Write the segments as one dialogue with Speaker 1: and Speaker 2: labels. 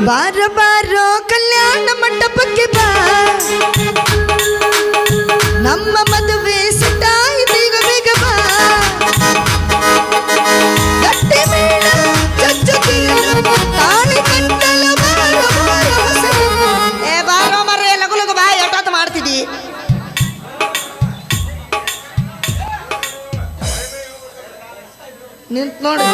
Speaker 1: ಬಾರ ಬಾರೋ ಕಲ್ಯಾಣ ಮಂಟಪಕ್ಕೆ ಬಾ, ನಮ್ಮ ಮದುವೆ ಸಿಟ್ಟಾಯಿತೀಗ ಬೇಗ ಬಾ. ಗಟ್ಟಿ ಮೇಳ ಚಚ್ಚುತ್ತಿಲ್ಲ ತಾಳಿ ಕಟ್ಟಲು ಬಾರೋ ಬಾರೋ ಹೊಸಲು. ಏ ಬಾರೋ ಮರೆ ಲಗು ಲಗು ಬಾ, ಎಷ್ಟೊತ್ತು ಮಾಡ್ತಿದ್ದಿ? ನಿಂತು ನೋಡಿ.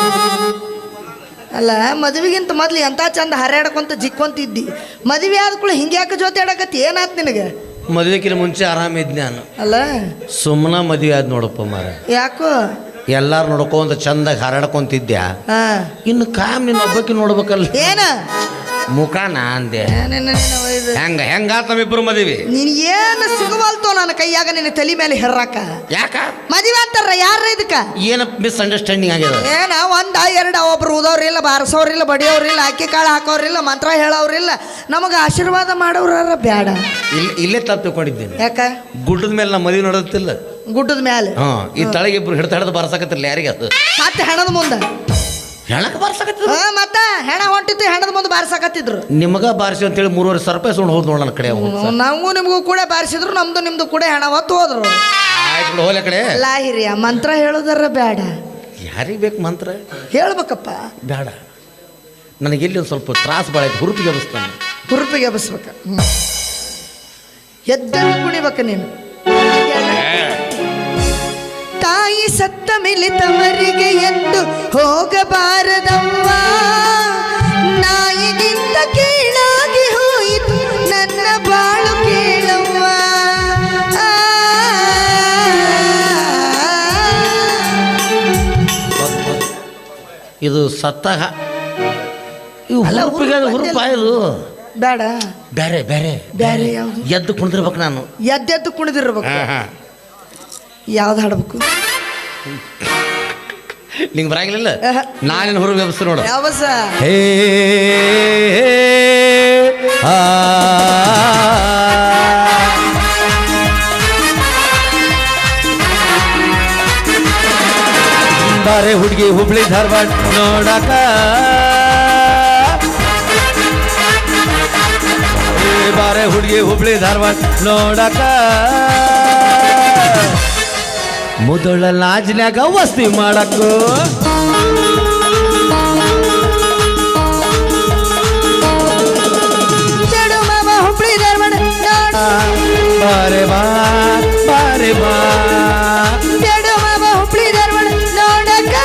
Speaker 1: ಅಲ್ಲ ಮದುವೆಗಿಂತ ಮೊದ್ಲು ಎಂತ ಚಂದ ಹರ್ಯಾಡ್ಕೊಂತ ಜಿಕ್ಕೊಂತಿದ್ದಿ, ಮದುವೆ ಆದ ಕೂಡ ಹಿಂಗೆ ಯಾಕೆ ಜೊತೆ ಆಡಕತ್ತಿ? ಏನಾಯ್ತು ನಿನಗೆ?
Speaker 2: ಮದುವೆಕಿನ ಮುಂಚೆ ಆರಾಮಿದ್ದೆ ನಾನು.
Speaker 1: ಅಲ್ಲ
Speaker 2: ಸುಮ್ಮನ ಮದುವೆ ಆದ್ ನೋಡಪ್ಪ ಮಾರ.
Speaker 1: ಯಾಕೋ
Speaker 2: ಎಲ್ಲಾರು ನೋಡ್ಕೊಂತ ಚಂದಾಗ ಹಾರಾಡ್ಕೊಂತಿದ್ಯಾ.
Speaker 1: ಹಾ
Speaker 2: ಇನ್ನು ಕಾಮ್ ನಿನ್ನ ಒಬ್ಬಕ್ಕೆ ನೋಡ್ಬೇಕಲ್ಲ.
Speaker 1: ಏನ
Speaker 2: ಮುಖಾನ ಅಂದೆ. ಹೆಂಗಾತ ನಮ್ಮಿಬ್ರು ಮದುವೆ?
Speaker 1: ನೀನ್ ಏನು ಸಿಗವಲ್ತೋ ನನ್ನ ಕೈಯಾಗ ನಿನ್ನ ತಲೆ ಮೇಲೆ ಹೆರ್ರಾಕ.
Speaker 2: ಯಾಕ
Speaker 1: ಮದುವೆ ಅಂತಾರ ಯಾರ ಇದಕ್ಕ?
Speaker 2: ಏನ ಮಿಸ್ಅಂಡರ್ಸ್ಟ್ಯಾಂಡಿಂಗ್ ಆಗಿದೆ.
Speaker 1: ಏನ ಒಂದ ಎರಡ ಒಬ್ರು ಊದವ್ರಿಲ್ಲ, ಬಾರಿಸೋರಿಲ್ಲ, ಬಡಿಯೋರಿಲ್ಲ, ಅಕ್ಕಿ ಕಾಳು ಹಾಕೋರಿಲ್ಲ, ಮಂತ್ರ ಹೇಳೋರಿಲ್ಲ, ನಮಗ ಆಶೀರ್ವಾದ ಮಾಡೋರ ಬ್ಯಾಡ.
Speaker 2: ಇಲ್ಲೇ ತಪ್ಪು ತಿಳ್ಕೊಂಡಿದ್ದೀನಿ.
Speaker 1: ಯಾಕ?
Speaker 2: ಗುಡ್ಡದ ಮೇಲೆ ನಮ್ಮ ಮದುವೆ ನೋಡುತ್ತಿಲ್ಲ.
Speaker 1: ಗುಡ್ಡದ ಮೇಲೆ
Speaker 2: ಈ ತಳಗೆ ಇಬ್ರು ಹಿಡ್ದು ಬರ್ಸಕತ್ತಿಲ್ಲ. ಯಾರಿಗೆ ಅದು
Speaker 1: ಮತ್ತೆ ಹೆಣದ ಮುಂದೆ
Speaker 2: ಹೆಣಕ್ಕೆ ಬಾರ್ಸಕತ್ತಿದ್ರು.
Speaker 1: ಮತ್ತ ಹೆಣ ಹೊಂಟಿತ್ತು, ಹೆಣದ ಮುಂದೆ ಬಾರಿಸಕತ್ತಿದ್ರು.
Speaker 2: ನಿಮಗ ಬಾರಿಸಿ ಅಂತೇಳಿ 3,500 ರೂಪಾಯಿ ಸುಂಡ್ ಹೋದ್ ನೋಡ ನನ್ನ ಕಡೆ.
Speaker 1: ನಮಗೂ ನಿಮಗೂ ಕೂಡ ಬಾರಿಸಿದ್ರು, ನಮ್ದು ನಿಮ್ದು ಕೂಡ ಹೆಣ ಹೊತ್ತು ಹೋದ್ರು.
Speaker 2: ಆಯ್ತು ಹೋಲ ಕಡೆ.
Speaker 1: ಲಾಹಿರಿಯ ಮಂತ್ರ ಹೇಳೋದರ ಬೇಡ.
Speaker 2: ಯಾರಿಗೆ ಬೇಕು ಮಂತ್ರ?
Speaker 1: ಹೇಳ್ಬೇಕಪ್ಪ.
Speaker 2: ಬೇಡ, ನನಗೆ ಎಲ್ಲಿ ಒಂದು ಸ್ವಲ್ಪ ತ್ರಾಸ ಭಾಳ ಆಯ್ತು. ಹುರುಪಿಗೆ ಎಬ್ಬಿಸ್ತಾನೆ.
Speaker 1: ಹುರುಪಿಗೆ ಎಬ್ಬಿಸ್ಬೇಕ. ಎದ್ದರು ಕುಣಿಬೇಕ ನೀನು. ತಾಯಿ ಸತ್ತ ಮೇಲೆ ತವರಿಗೆ ಎಂದು ಹೋಗಬಾರದವ್ವ, ನಾಯಿಗಿಂತ ಕೀಳಾಗಿ ಹೋಯಿತು ನನ್ನ ಬಾಳು ಕೇಳವ್ವ.
Speaker 2: ಇದು ಸತ್ತಾಗ ಹುರುಪ ಇದು
Speaker 1: ಬೇಡ.
Speaker 2: ಬೇರೆ ಬೇರೆ
Speaker 1: ಬೇರೆ ಯಾವುದು?
Speaker 2: ಎದ್ದು ಕುಣಿದಿರ್ಬೇಕು ನಾನು.
Speaker 1: ಎದ್ದೆದ್ದು ಕುಣಿದಿರ್ಬೇಕು. ಯಾವ್ದು ಹಾಡ್ಬೇಕು?
Speaker 2: ನಿಂಗೆ ಬರಂಗಿಲ್ಲ. ನಾನೇನು ಹುರು ವ್ಯವಸ್ಥೆ ನೋಡು.
Speaker 1: ಯಾವಸ?
Speaker 2: ಹೇ ಬಾರೆ ಹುಡುಗಿ ಹುಬ್ಳಿ ಧಾರವಾಡ ನೋಡಕ, ಬಾರೆ ಹುಡುಗಿ ಹುಬ್ಳಿ ಧಾರವಾಡ ನೋಡಕ, ಮುದಳ ಲಾಜ್ನ್ಯಾಗ ವಸ್ತಿ ಮಾಡಕ್ಕೂ,
Speaker 1: ಹುಬ್ಳಿ ಧಾರವಾಡ
Speaker 2: ಬಾರೆ ಬಾ ಬಾರೆ ಬಾ,
Speaker 1: ಹುಬ್ಳಿ ಧಾರವಾಡ ನೋಡಕ,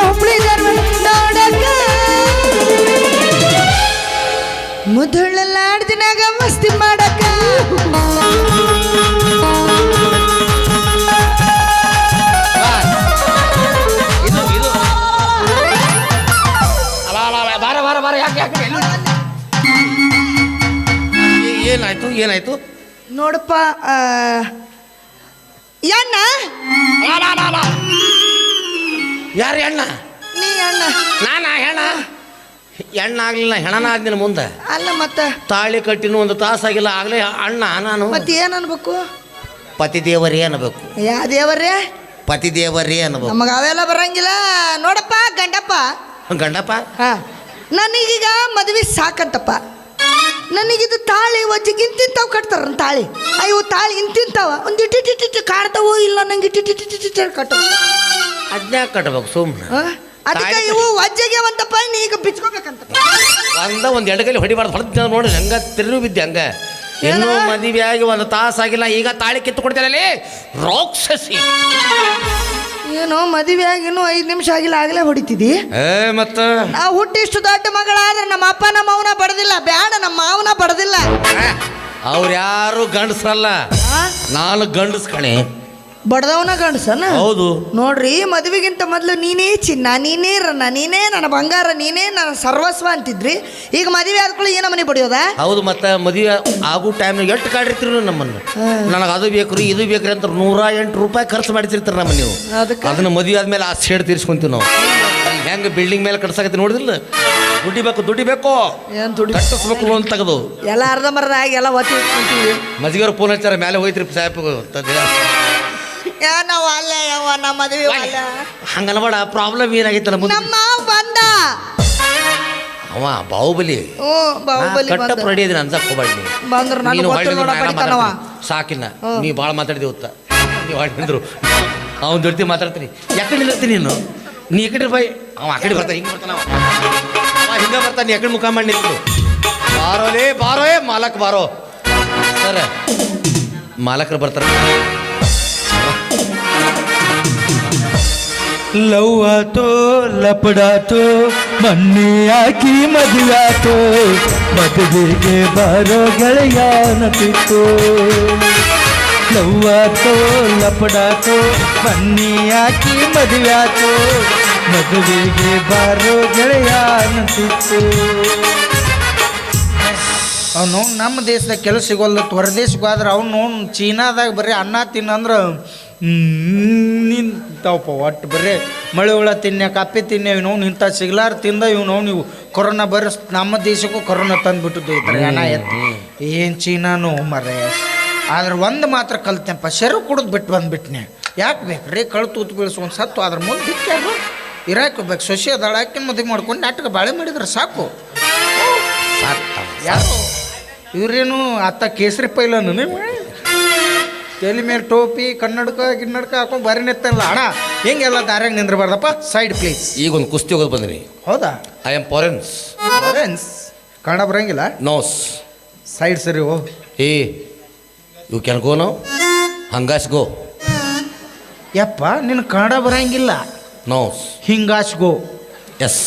Speaker 1: ಹುಬ್ಳಿ ಧಾರವಾಡ ನೋಡಕ, ಮುದಳಲಾಡ್ದಿನಾಗ ಮಸ್ತಿ ಮಾಡಕ.
Speaker 2: ಏನಾಯ್ತು ಏನಾಯ್ತು
Speaker 1: ನೋಡಪ್ಪ, ಎಣ್ಣ
Speaker 2: ಯಾರು ಎಣ್ಣ?
Speaker 1: ನೀ ಅಣ್ಣ.
Speaker 2: ನಾನಾ ಹೆಣ? ಎಣ್ಣ ಆಗ್ಲಿಲ್ಲ, ಹೆಣನ ಆದ್ನಿಲ್ಲ ಮುಂದೆ.
Speaker 1: ಅಲ್ಲ ಮತ್ತ
Speaker 2: ತಾಳಿ ಕಟ್ಟಿನ ಒಂದು ತಾಸಾಗಿಲ್ಲ ಆಗ್ಲೇ ಅಣ್ಣ ನಾನು.
Speaker 1: ಮತ್ತೆ ಏನ್ ಅನ್ಬೇಕು?
Speaker 2: ಪತಿದೇವರೇ ಅನ್ಬೇಕು.
Speaker 1: ಯಾ ದೇವರೇ?
Speaker 2: ಪತಿದೇವರೇ ಅನ್ಬೇಕು.
Speaker 1: ನಮಗ ಅವೆಲ್ಲ ಬರಂಗಿಲ್ಲ. ನೋಡಪ್ಪ ಗಂಡಪ್ಪ,
Speaker 2: ಗಂಡಪ್ಪ,
Speaker 1: ನನಗೀಗ ಮದ್ವೆ ಸಾಕಂತಪ್ಪ. ನನಗಿದು ತಾಳಿ ಒಜ್ಜಿಗೆ ಇಂತಿಂತಾವ್ ಕಟ್ತಾರ. ತಾಳಿ ಅಯ್ಯೋ ತಾಳಿ ಇಂತಿಂತಾವ ಒಂದು ಇಟ್ಟಿಟ್ಟು ಕಾಡ್ತಾವೋ ಇಲ್ಲ, ನಂಗೆ ಇಟ್ಟಿಟ್ಟು ಕಟ್ಟವು.
Speaker 2: ಅದನ್ನ ಕಟ್ಬೇಕು ಸುಮ್ಮನೆ.
Speaker 1: ಅದಕ್ಕೆ ಇವು ವಜ್ಜೆಗೆ ಒಂದಪ್ಪ, ನೀ ಈಗ ಬಿಚ್ಕೋಬೇಕಂತ.
Speaker 2: ಒಂದು ಎಡಗಲಿ ಹೊಡಿಬಾರ್ದು. ಹೊಡೆದ ನೋಡಿ ಹಂಗ ತಿರುಗಿ ಬಿದ್ದೆ. ಹಂಗ ಇನ್ನೂ ಮದುವೆ ಆಗಿ ಒಂದು ತಾಸಾಗಿಲ್ಲ, ಈಗ ತಾಳಿ ಕಿತ್ತು ಕೊಡ್ತೀರಲ್ಲಿ ರಾಕ್ಷಸಿ.
Speaker 1: ಏನೋ ಮದುವೆ ಆಗಿ ಇನ್ನೂ 5 ನಿಮಿಷ ಆಗಿಲ್ಲ, ಆಗಲೇ ಹೊಡಿತಿದ್ದಿ.
Speaker 2: ಮತ್ತ
Speaker 1: ನಾವು ಹುಟ್ಟಿ ಇಷ್ಟು ದೊಡ್ಡ ಮಗಳಾದ್ರೆ ನಮ್ಮ ಅಪ್ಪ ನಮ್ಮ ಅವನ ಬಡದಿಲ್ಲ, ಬ್ಯಾಡ ನಮ್ಮ ಮಾವನ ಬಡದಿಲ್ಲ.
Speaker 2: ಅವ್ರು ಯಾರು ಗಂಡಸ್ರಲ್ಲ, ನಾನು ಗಂಡಸ್ ಕಣೆ.
Speaker 1: ಬಡದವನ ಗಂಡಸನ?
Speaker 2: ಹೌದು.
Speaker 1: ನೋಡ್ರಿ, ಮದುವೆಗಿಂತ ಮೊದಲು ನೀನೇ ಚಿನ್ನ, ನೀನೇ ರನ್ನ, ನೀನೇ ನನ್ನ ಬಂಗಾರ, ನೀನೇ ನನ್ನ ಸರ್ವಸ್ವ ಅಂತಿದ್ರಿ. ಈಗ ಮದುವೆ ಆದ್ಕೊಳ್ಳಿ ಏನೋ ಮನೆ ಬಡಿಯೋದ?
Speaker 2: ಹೌದು. ಮತ್ತೆ ಮದುವೆ ಆಗೋ ಟೈಮ್ನಾಗ ಎಷ್ಟು ಕಾಡಿರ್ತೀರಿ ನಮ್ಮನ್ನು. ನನಗೆ ಅದು ಬೇಕ್ರಿ ಇದು ಬೇಕ್ರಿ ಅಂತ 108 ರೂಪಾಯಿ ಖರ್ಚು ಮಾಡಿಸಿರ್ತೀರಿ ನಮ್ಮ ನೀವು. ಅದನ್ನ ಮದುವೆ ಆದ್ಮೇಲೆ ಆ ಸೇಡ್ ತೀರ್ಸ್ಕೊಂತೀವಿ ನಾವು. ಹೆಂಗೆ ಬಿಲ್ಡಿಂಗ್ ಮೇಲೆ ಕಟ್ಸಾಕತ್ತಿ ನೋಡಿದಿಲ್ಲ? ದುಡಿಬೇಕು
Speaker 1: ಏನು ದುಡ್ಡು
Speaker 2: ಕಟ್ಟಿಸ್ಬೇಕು ಲೋನ್ ತೆಗೆದು
Speaker 1: ಎಲ್ಲ ಅರ್ಧಂಬರ್ಧ ಆಗಿ ಎಲ್ಲ ಒತ್ತಿ ಇಟ್ಕೊಂತೀವಿ.
Speaker 2: ಮಜ್ಜಿಗೆಯವ್ರು ಫೋನ್ ಹಚ್ಚಾರ ಮೇಲೆ ಹೋಯ್ತ್ರಿ ಸಾಹೇಬ್.
Speaker 1: ನಾವು ಅಲ್ಲ ಯಾವ ನಮ್ಮ ಮದುವೆ ಅಲ್ಲ
Speaker 2: ಹಂಗನಬೇಡ. ಪ್ರಾಬ್ಲಮ್ ಏನಾಗಿತ್ತಲ್ಲ ಮುಂದೆ
Speaker 1: ನಮ್ಮ ಮಾವ ಬಂದ.
Speaker 2: ಅವ ಬಾಹುಬಲಿ.
Speaker 1: ಓ ಬಾಹುಬಲಿ
Speaker 2: ಕಟ್ಟಪ್ ರೆಡಿ ಇದೀನಿ ಅನ್ಸಕ್ ಹೋಗ್ಬೇಡಿ
Speaker 1: ಬಂದ್ರು ನನಗೆ ಗೊತ್ತು ನೋಡ ಬಡಿತಾನವ.
Speaker 2: ಸಾಕಿನ್ನ ನೀ ಭಾಳ ಮಾತಾಡಿದೆ ಗೊತ್ತಾ. ನೀವು ಹೊಂದ್ರು ಅವ್ನ ಜೊತೆ ಮಾತಾಡ್ತೀನಿ. ಯಾಕಡೆ ನಿಲ್ತೀನಿ ನೀನು ನೀ ಈ ಕಡೆ ಬಾಯ್ ಅವ ಆ ಕಡೆ ಬರ್ತಾನೆ ಹಿಂಗೆ ಬರ್ತಾನ ಅವ ಹಿಂಗೆ ಬರ್ತಾನೆ ಯಾಕಡೆ ಮುಖ ಮಾಡಿ ನಿಂತು ಬಾರೋಲೇ ಬಾರೋ ಮಾಲಕ್ ಬಾರೋ ಸರ್ ಮಾಲಕರು ಬರ್ತಾರೆ.
Speaker 3: ಲವ್ ಆತೋ ಲಪಡಾತೋ ಮಣ್ಣಿ ಹಾಕಿ ಮದುವಾತೋ ಮದುವೆಗೆ ಬಾರೋ ಗೆಳೆಯಾನತಿತ್ತು. ಲವ್ ಆತೋ ಲಪಡಾತೋ ಮಣ್ಣಿ ಹಾಕಿ ಮದುವಾತೋ ಮದುವೆಗೆ ಬಾರೋ ಗೆಳೆಯಾನತಿತ್ತು.
Speaker 4: ಅವ್ನು ನಮ್ಮ ದೇಶದಾಗ ಕೆಲಸ ಸಿಗೋಲ್ಲ ಹೊರದೇಶಕ್ಕೆ ಹೋದ್ರೆ ಅವ್ನು ಚೀನಾದಾಗ ಬರೀ ಅನ್ನ ತಿನ್ನಂದ್ರೆ ನಿಂತಾವಪ್ಪ ಒಟ್ಟು ಬರೀ ಮಳೆ ಹುಳ ತಿನ್ನೆ ಕಾಪಿ ತಿನ್ನೆ ಇವನು ಇಂಥ ಸಿಗ್ಲಾರ ತಿಂದ ಇವನು ನೀವು ಕೊರೋನಾ ಬರೀ ನಮ್ಮ ದೇಶಕ್ಕೂ ಕೊರೋನಾ ತಂದುಬಿಟ್ಟಿದ್ದು ಇದ್ರೆ ಅನ್ನ ಎತ್ತಿ ಏನು ಚೀನಾನು ಮರೆ. ಆದ್ರೆ ಒಂದು ಮಾತ್ರ ಕಲ್ತೆನಪ್ಪ ಶೆರು ಕುಡಿದು ಬಿಟ್ಟು ಬಂದುಬಿಟ್ನೆ. ಯಾಕೆ ಬೇಕು ರೀ ಕಳು ತೂತು ಬೀಳಿಸ್ಕೊಂಡು ಸತ್ತು ಅದ್ರ ಮುಂದೆ ಬಿಟ್ಟು ಇರಾಕ್ ಬೇಕು ಸೊಸೆ ಅದಾಳ ಹಾಕಿ ಮದುವೆ ಮಾಡ್ಕೊಂಡು ನಾಟಕ ಬಾಳೆ ಮಾಡಿದ್ರೆ ಸಾಕು. ಯಾರು ಇವ್ರೇನು ಅತ್ತ ಕೇಸರಿ ಪೈಲನು ನೀವು ತಲೆ ಮೇಲೆ ಟೋಪಿ ಕನ್ನಡಕ ಗಿನ್ನಡಕ ಹಾಕೊಂಡು ಬಾರಿ ನಿತ್ತಲ್ಲ ಅಣ್ಣ ಹೆಂಗೆಲ್ಲ ದಾರ್ಯಾಗ ನಿಂದ್ರಬಾರ್ದಪ್ಪ. Side please.
Speaker 2: ಈಗ ಒಂದು ಕುಸ್ತಿ ಹೋಗೋದು ಬಂದಿನಿ.
Speaker 4: ಹೌದಾ?
Speaker 2: I am foreigns.
Speaker 4: Foreigns Kannada ಬರಂಗಿಲ್ಲ?
Speaker 2: ನೋಸ್
Speaker 4: ಸೈಡ್ ಸರಿ ಓ
Speaker 2: ಏ ಯು ಕ್ಯಾನ್ ಗೋ ನೋ ಹಂಗಾಸ್ ಗೋ.
Speaker 4: ಯಪ್ಪ ನಿನ್ನ ಕನ್ನಡ ಬರಂಗಿಲ್ಲ.
Speaker 2: ನೋಸ್
Speaker 4: ಹಿಂಗಾಸ್ ಗೋ.
Speaker 2: ಎಸ್.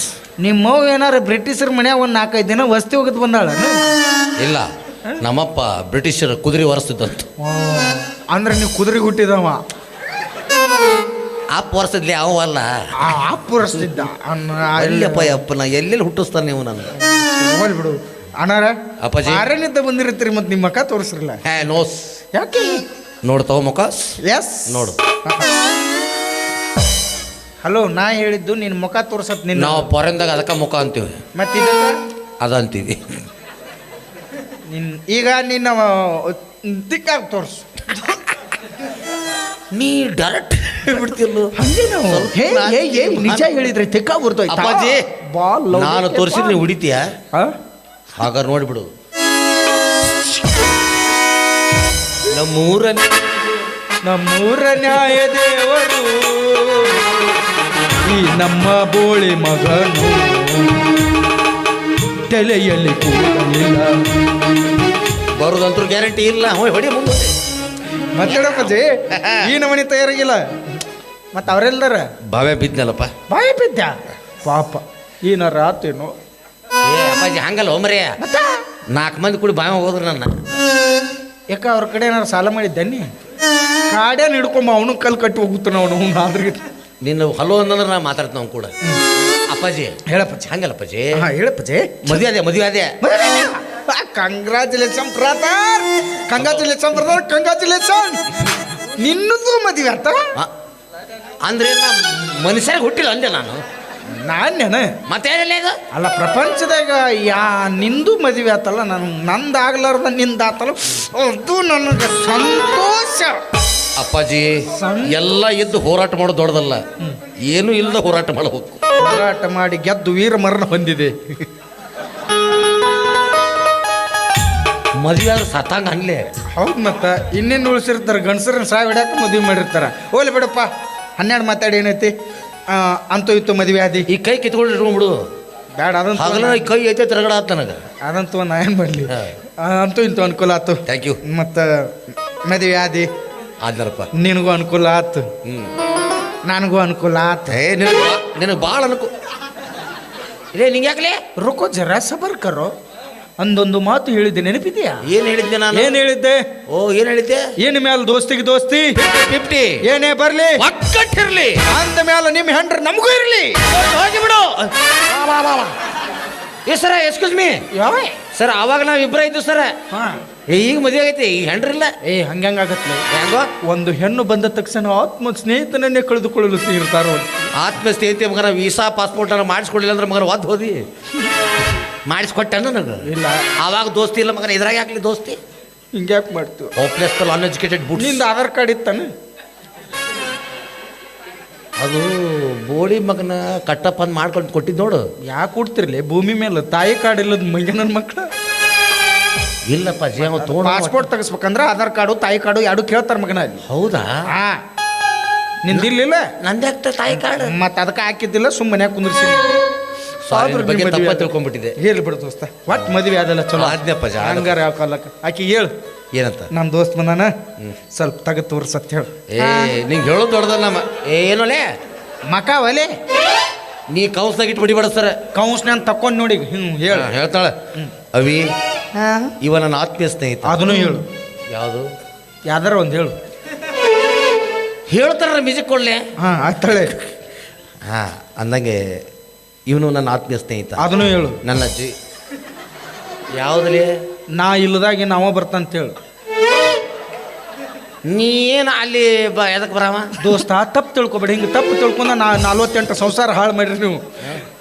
Speaker 4: ನಿಮ್ಮವ್ ಏನಾರು ಬ್ರಿಟಿಷರ ಮನ್ಯಾಗ ಒಂದು 4-5 ದಿನ ವಸ್ತಿ ಹೋಗೋದು ಬಂದಾಳ?
Speaker 2: ಇಲ್ಲ ನಮ್ಮಪ್ಪ ಬ್ರಿಟಿಷರ್ ಕುದುರೆ ಹೊರಸ್ತಿದ್ದಂತ.
Speaker 4: ಅಂದ್ರೆ ನೀವು ಕುದುರೆ ಹುಟ್ಟಿದವ
Speaker 2: ಆಪ್ ಹೊರಸಿದ್ಲಿ ಅವ ಅಲ್ಲ
Speaker 4: ಪೂರಸ್ತಿದ್ದ
Speaker 2: ಅಲ್ಲಪ್ಪ ಅಪ್ಪ ನಾ ಎಲ್ಲೆಲ್ಲಿ ಹುಟ್ಟಿಸ್ತಾನೆ ನೀವು ನನ್ನ
Speaker 4: ಹೋಗ್ಲಿ ಬಿಡು ಅಣ್ಣಾರ.
Speaker 2: ಅಪ್ಪಾಜಿ
Speaker 4: ಆರನಿದ್ದ ಬಂದಿರ್ತೀರಿ ಮತ್ತು ನಿಮ್ಮ ಮಕ್ಕ ತೋರಿಸ್ರಲ್ಲ
Speaker 2: ಹೇ ನೋಸ್
Speaker 4: ಯಾಕೆ
Speaker 2: ನೋಡ್ತಾವ ಮುಖ.
Speaker 4: ಎಸ್
Speaker 2: ನೋಡು
Speaker 4: ಹಲೋ ನಾ ಹೇಳಿದ್ದು ನಿನ್ನ ಮುಖ ತೋರ್ಸತ್ ನಿನ್ನ.
Speaker 2: ನಾವು ಫಾರೆನ್ದಾಗ ಅದಕ್ಕೆ ಮುಖ ಅಂತೀವಿ
Speaker 4: ಮತ್ತೆ
Speaker 2: ಅದ ಅಂತೀವಿ.
Speaker 4: ಈಗ ನಿನ್ನ ದಿಕ್ಕಾಗ ತೋರ್ಸು.
Speaker 2: ನೀ ಡೈರೆಕ್ಟ್ ಬಿಡ್ತಿಲ್ಲ
Speaker 4: ನಿಜ ಹೇಳಿದ್ರೆ ತಿಕ್ಕ ಬರ್ತಾಯ್ತು.
Speaker 2: ಅಪ್ಪಾಜಿ ನಾನು ತೋರಿಸಿದ್ರೆ ನೀವು ಹಿಡಿತೀಯ ಹಾಗಾದ್ರೆ ನೋಡಿಬಿಡು.
Speaker 4: ನಮ್ಮೂರ ನ್ಯಾಯ ದೇವರು ಈ ನಮ್ಮ ಬೋಳಿ ಮಗನು ತಲೆಯಲ್ಲಿ ಕೂಡಲಿಲ್ಲ.
Speaker 2: ಬರೋದಂತೂ ಗ್ಯಾರಂಟಿ ಇಲ್ಲ. ಹೊಡಿ ಮುಂದೆ
Speaker 4: ಮತ್ತೇಳಪ್ಪಜಿ ಈ ನಮನಿ ತಯಾರಾಗಿಲ್ಲ. ಮತ್ತು ಅವರೆಲ್ಲರ
Speaker 2: ಬಾವೆ ಬಿದ್ನಲ್ಲಪ್ಪ.
Speaker 4: ಬಾಯಿ ಬಿದ್ದ ಪಾಪ ಏನಾರ ಆತೇನು.
Speaker 2: ಏ ಅಪ್ಪಾಜಿ ಹಂಗಲ್ಲ ಹೋಮ್ರೆ 4 ಮಂದಿ ಕೂಡಿ ಬಾವೆ ಹೋದ್ರು ನನ್ನ.
Speaker 4: ಯಾಕ ಅವ್ರ ಕಡೆ ಏನಾರು ಸಾಲ ಮಾಡಿದ್ದನ್ನಿ ಕಾಡ್ಯಾನ ಹಿಡ್ಕೊಂಬ ಅವನು ಕಲ್ಲು ಕಟ್ಟಿ ಹೋಗುತ್ತಾನ ಅವನು. ಆದ್ರೆ
Speaker 2: ನಿನ್ನ ಹಲೋ ಅಂತಂದ್ರೆ ನಾ ಮಾತಾಡ್ತೀನಿ ಅವ್ನು ಕೂಡ. ಅಪ್ಪಾಜಿ
Speaker 4: ಹೇಳಪ್ಪಜ್ಜಿ.
Speaker 2: ಹಂಗಲ್ಲಪ್ಪಾಜಿ
Speaker 4: ಹೇಳಪ್ಪಜ್ಜಿ.
Speaker 2: ಮದುವೆ ಅದೇ
Speaker 4: congratulation brother, congratulation brother, congratulation. ನಿನ್ನದು ಮದುವೆ ಆತ
Speaker 2: ಅಂದ್ರೆ ನಾ ಮನುಷ್ಯರಿಗೆ ಹುಟ್ಟಿಲ್ಲ ಅಂದೆ ನಾನು.
Speaker 4: ನಾನೇನ
Speaker 2: ಮತ್ತೇನಿಲ್ಲ ಇದು
Speaker 4: ಅಲ್ಲ ಪ್ರಪಂಚದಾಗ ನಿಂದು ಮದುವೆ ಆತಲ್ಲ, ನಂದು ಆಗ್ಲಾರ್ದ ನಿಂದ ಆತಲ್ಲ, ಅದು ನನಗೆ ಸಂತೋಷ.
Speaker 2: ಅಪ್ಪಾಜಿ ಎಲ್ಲ ಎದ್ದು ಹೋರಾಟ ಮಾಡೋದು ದೊಡ್ಡದಲ್ಲ, ಏನು ಇಲ್ಲದ ಹೋರಾಟ ಮಾಡಬೇಕು.
Speaker 4: ಹೋರಾಟ ಮಾಡಿ ಗೆದ್ದು ವೀರ ಮರಣ ಹೊಂದಿದೆ.
Speaker 2: ಮದುವೆ ಆದ್ರೆ ಸತ್ತಂಗ ಅನ್ಲೇ.
Speaker 4: ಹೌದು ಮತ್ತೆ ಇನ್ನೇನು ಉಳಿಸಿರ್ತಾರೆ ಗಂಡಸರನ್ನ ಸಾವು ಹಿಡ್ಯಾಕ ಮದುವೆ ಮಾಡಿರ್ತಾರೆ. ಹೋಗ್ಲಿ ಬಿಡಪ್ಪ 12 ಮಾತಾಡಿ ಏನೈತಿ. ಅಂತೂ ಇತ್ತು ಮದುವೆ ಆದಿ.
Speaker 2: ಈ ಕೈ ಕಿತ್ಕೊಂಡು ಇಟ್ಕೊಂಡ್ಬಿಡು
Speaker 4: ಬೇಡ ಅದಂತೂ
Speaker 2: ಹಗಲ ಈ ಕೈ ಐತೆ ತಿರಗಡ ಆತ ನನಗೆ.
Speaker 4: ಅದಂತೂ ನಾ ಏನು ಮಾಡಲಿ. ಅಂತೂ ಇಂತೂ ಅನುಕೂಲ ಆಯ್ತು.
Speaker 2: Thank you.
Speaker 4: ಮತ್ತು ಮದುವೆ ಆದಿ
Speaker 2: ಆದ್ನರಪ್ಪ.
Speaker 4: ನಿನಗೂ ಅನುಕೂಲ ಆಯ್ತು, ನನಗೂ ಅನುಕೂಲ ಆಯ್ತು.
Speaker 2: ನಿನಗೆ ಭಾಳ ಅನುಕೂಲ. ಇದೇ ನಿಂಗೆ ಯಾಕಲೇ
Speaker 4: ರುಕೋ ಜರ ಸಬರ್ ಕರೋ. ಅಂದೊಂದು ಮಾತು ಹೇಳಿದ್ದೆ ನೆನಪಿದೆಯಾ?
Speaker 2: ಏನು ಹೇಳಿದ್ದೆ ನಾನು?
Speaker 4: ಏನು ಹೇಳಿದ್ದೆ?
Speaker 2: ಏನು ಹೇಳಿದ್ದೆ?
Speaker 4: ಏನು ಮ್ಯಾಲ ದೋಸ್ತಿಗೆ ದೋಸ್ತಿ
Speaker 2: 50
Speaker 4: ಏನೇ ಬರ್ಲಿ
Speaker 2: ಒಕ್ಕಟ್ಟಿರ್ಲಿ
Speaker 4: ಅಂದ ಮ್ಯಾಲ ನಿಮ್ಮ ಹೆಂಡ್ರ ನಮಗೂ ಇರ್ಲಿ.
Speaker 2: ಹೋಗಿ ಬಿಡು. ಏ ಸರ ಎಕ್ಸ್ಕ್ಯೂಸ್ ಮೀ
Speaker 4: ಯಾವ
Speaker 2: ಸರ್, ಆವಾಗ ನಾವು ಇಬ್ಬರ ಇದ್ದು ಸರ. ಈಗ ಮದುವೆ ಆಗೈತಿ, ಈಗ ಹೆಂಡ್ರಿಲ್ಲ.
Speaker 4: ಹಂಗಂಗಾಗತ್ಲೆ.
Speaker 2: ಹೆಂಗೋ
Speaker 4: ಒಂದು ಹೆಣ್ಣು ಬಂದ ತಕ್ಷಣ ಆತ್ಮ ಸ್ನೇಹಿತನನ್ನೇ ಕಳೆದುಕೊಳ್ಳಲು ತೀರ್ತಾರೋ.
Speaker 2: ಆತ್ಮ ಸ್ನೇಹಿತೆ ಮಗನ ವೀಸಾ ಪಾಸ್ಪೋರ್ಟ್ ಅನ್ನ ಮಾಡಿಸ್ಕೊಡಿಲ್ಲ ಅಂದ್ರೆ ಮಗನ ಒದ್ದು ಹೋದಿ ಮಾಡಿಸ್ಕೊಟ್ಟ ನನಗೆ.
Speaker 4: ಇಲ್ಲ
Speaker 2: ಆವಾಗ ದೋಸ್ತಿ ಇಲ್ಲ ಮಗನ, ಇದ್ರಾಗ ಯಾಕಲಿ ದೋಸ್ತಿ?
Speaker 4: ಹಿಂಗ್ಯಾಕೆ ಮಾಡ್ತೀವಿ?
Speaker 2: ಹೋಪ್ಲೆಸ್ ಅನ್ಎಜುಕೇಟೆಡ್ ಬುಡ್.
Speaker 4: ನಿಂದ ಆಧಾರ್ ಕಾರ್ಡ್ ಇತ್ತಾನೆ?
Speaker 2: ಅದು ಬೋಡಿ ಮಗನ ಕಟ್ಟಪ್ಪ ಅಂತ ಮಾಡ್ಕೊಂಡು ಕೊಟ್ಟಿದ್ದು ನೋಡು.
Speaker 4: ಯಾಕೆ ಕೊಡ್ತಿರ್ಲಿ ಭೂಮಿ ಮೇಲೆ ತಾಯಿ ಕಾರ್ಡ್ ಇಲ್ಲದ ಮಂಗನ ಮಕ್ಳು
Speaker 2: ಇಲ್ಲಪ್ಪ ಜೀವ ತೋಣ
Speaker 4: ಪಾಸ್ಪೋರ್ಟ್ ತೆಗಿಸ್ಬೇಕಂದ್ರೆ ಆಧಾರ್ ಕಾರ್ಡು ತಾಯಿ ಕಾರ್ಡು ಎರಡು ಕೇಳ್ತಾರ ಮಗನ ಅಲ್ಲಿ.
Speaker 2: ಹೌದಾ?
Speaker 4: ಹಾ ನಿಂದಿರ್ಲಿಲ್ಲ
Speaker 2: ನಂದ್ಯಾಕ್ತ ತಾಯಿ ಕಾರ್ಡ್
Speaker 4: ಮತ್ತೆ ಅದಕ್ಕೆ ಹಾಕಿದ್ದಿಲ್ಲ ಸುಮ್ಮನೆ ಕುಂದ್ರಿಸಿ
Speaker 2: ಬಗ್ಗೆ ತಪ್ಪ ತಿಳ್ಕೊಂಡ್ಬಿಟ್ಟಿದೆ.
Speaker 4: ಹೇಳಿ ಬಿಡು ದೋಸ್ತ ಒಟ್ಟು ಮದುವೆ ಅದೆಲ್ಲ ಚಲೋ
Speaker 2: ಆಜ್ಞಪ್ಪ ಜಾ.
Speaker 4: ಹಂಗಾರ ಯಾವ ಕಾಲಕ್ಕೆ ಆಕಿ ಹೇಳು
Speaker 2: ಏನಂತ?
Speaker 4: ನಮ್ಮ ದೋಸ್ತ್ ಬಂದಾನ ಸ್ವಲ್ಪ ತಗ ತೋರ್ಸತ್ ಹೇಳು.
Speaker 2: ನಿಂಗೆ ಹೇಳೋದು ದೊಡ್ಡದಲ್ಲ ಏನೋಲೆ
Speaker 4: ಮಕ ಒಲೆ
Speaker 2: ನೀ ಕೌನ್ಸ್ನಾಗ ಇಟ್ಟು ಬಿಡಿಬೇಡ ಸರ್.
Speaker 4: ಕೌನ್ಸ್ನ ತಕೊಂಡ್ ನೋಡಿ ಹೇಳು.
Speaker 2: ಹೇಳ್ತಾಳೆ ಅವಿ
Speaker 1: ಹಾ
Speaker 2: ಇವ ನನ್ನ ಆತ್ಮೀಯ ಸ್ನೇಹಿತ.
Speaker 4: ಅದನ್ನು ಹೇಳು.
Speaker 2: ಯಾವುದು?
Speaker 4: ಯಾವ್ದಾರ ಒಂದು ಹೇಳು.
Speaker 2: ಹೇಳ್ತಾರ ಮ್ಯೂಸಿಕ್ ಕೊಡ್ಲೆ.
Speaker 4: ಹಾ ಆಯ್ತಾಳೆ.
Speaker 2: ಹಾ ಅಂದಂಗೆ ಇವನು ನನ್ನ ಆತ್ಮೀಯ ಸ್ನೇಹಿತ.
Speaker 4: ಅದನ್ನು ಹೇಳು.
Speaker 2: ನನ್ನ ಅಜ್ಜಿ ಯಾವುದಲ್ಲಿ
Speaker 4: ನಾ ಇಲ್ಲದಾಗಿ ನಾವ ಬರ್ತಂತ ಹೇಳು.
Speaker 2: ನೀನು ಅಲ್ಲಿ ಎದಕ್ಕೆ ಬರಾಮ
Speaker 4: ದೋಸ್ತ ತಪ್ಪು ತಿಳ್ಕೊಬೇಡಿ. ಹಿಂಗೆ ತಪ್ಪು ತಿಳ್ಕೊಂಡ 48 ಸಂಸಾರ ಹಾಳು ಮಾಡ್ರಿ ನೀವು.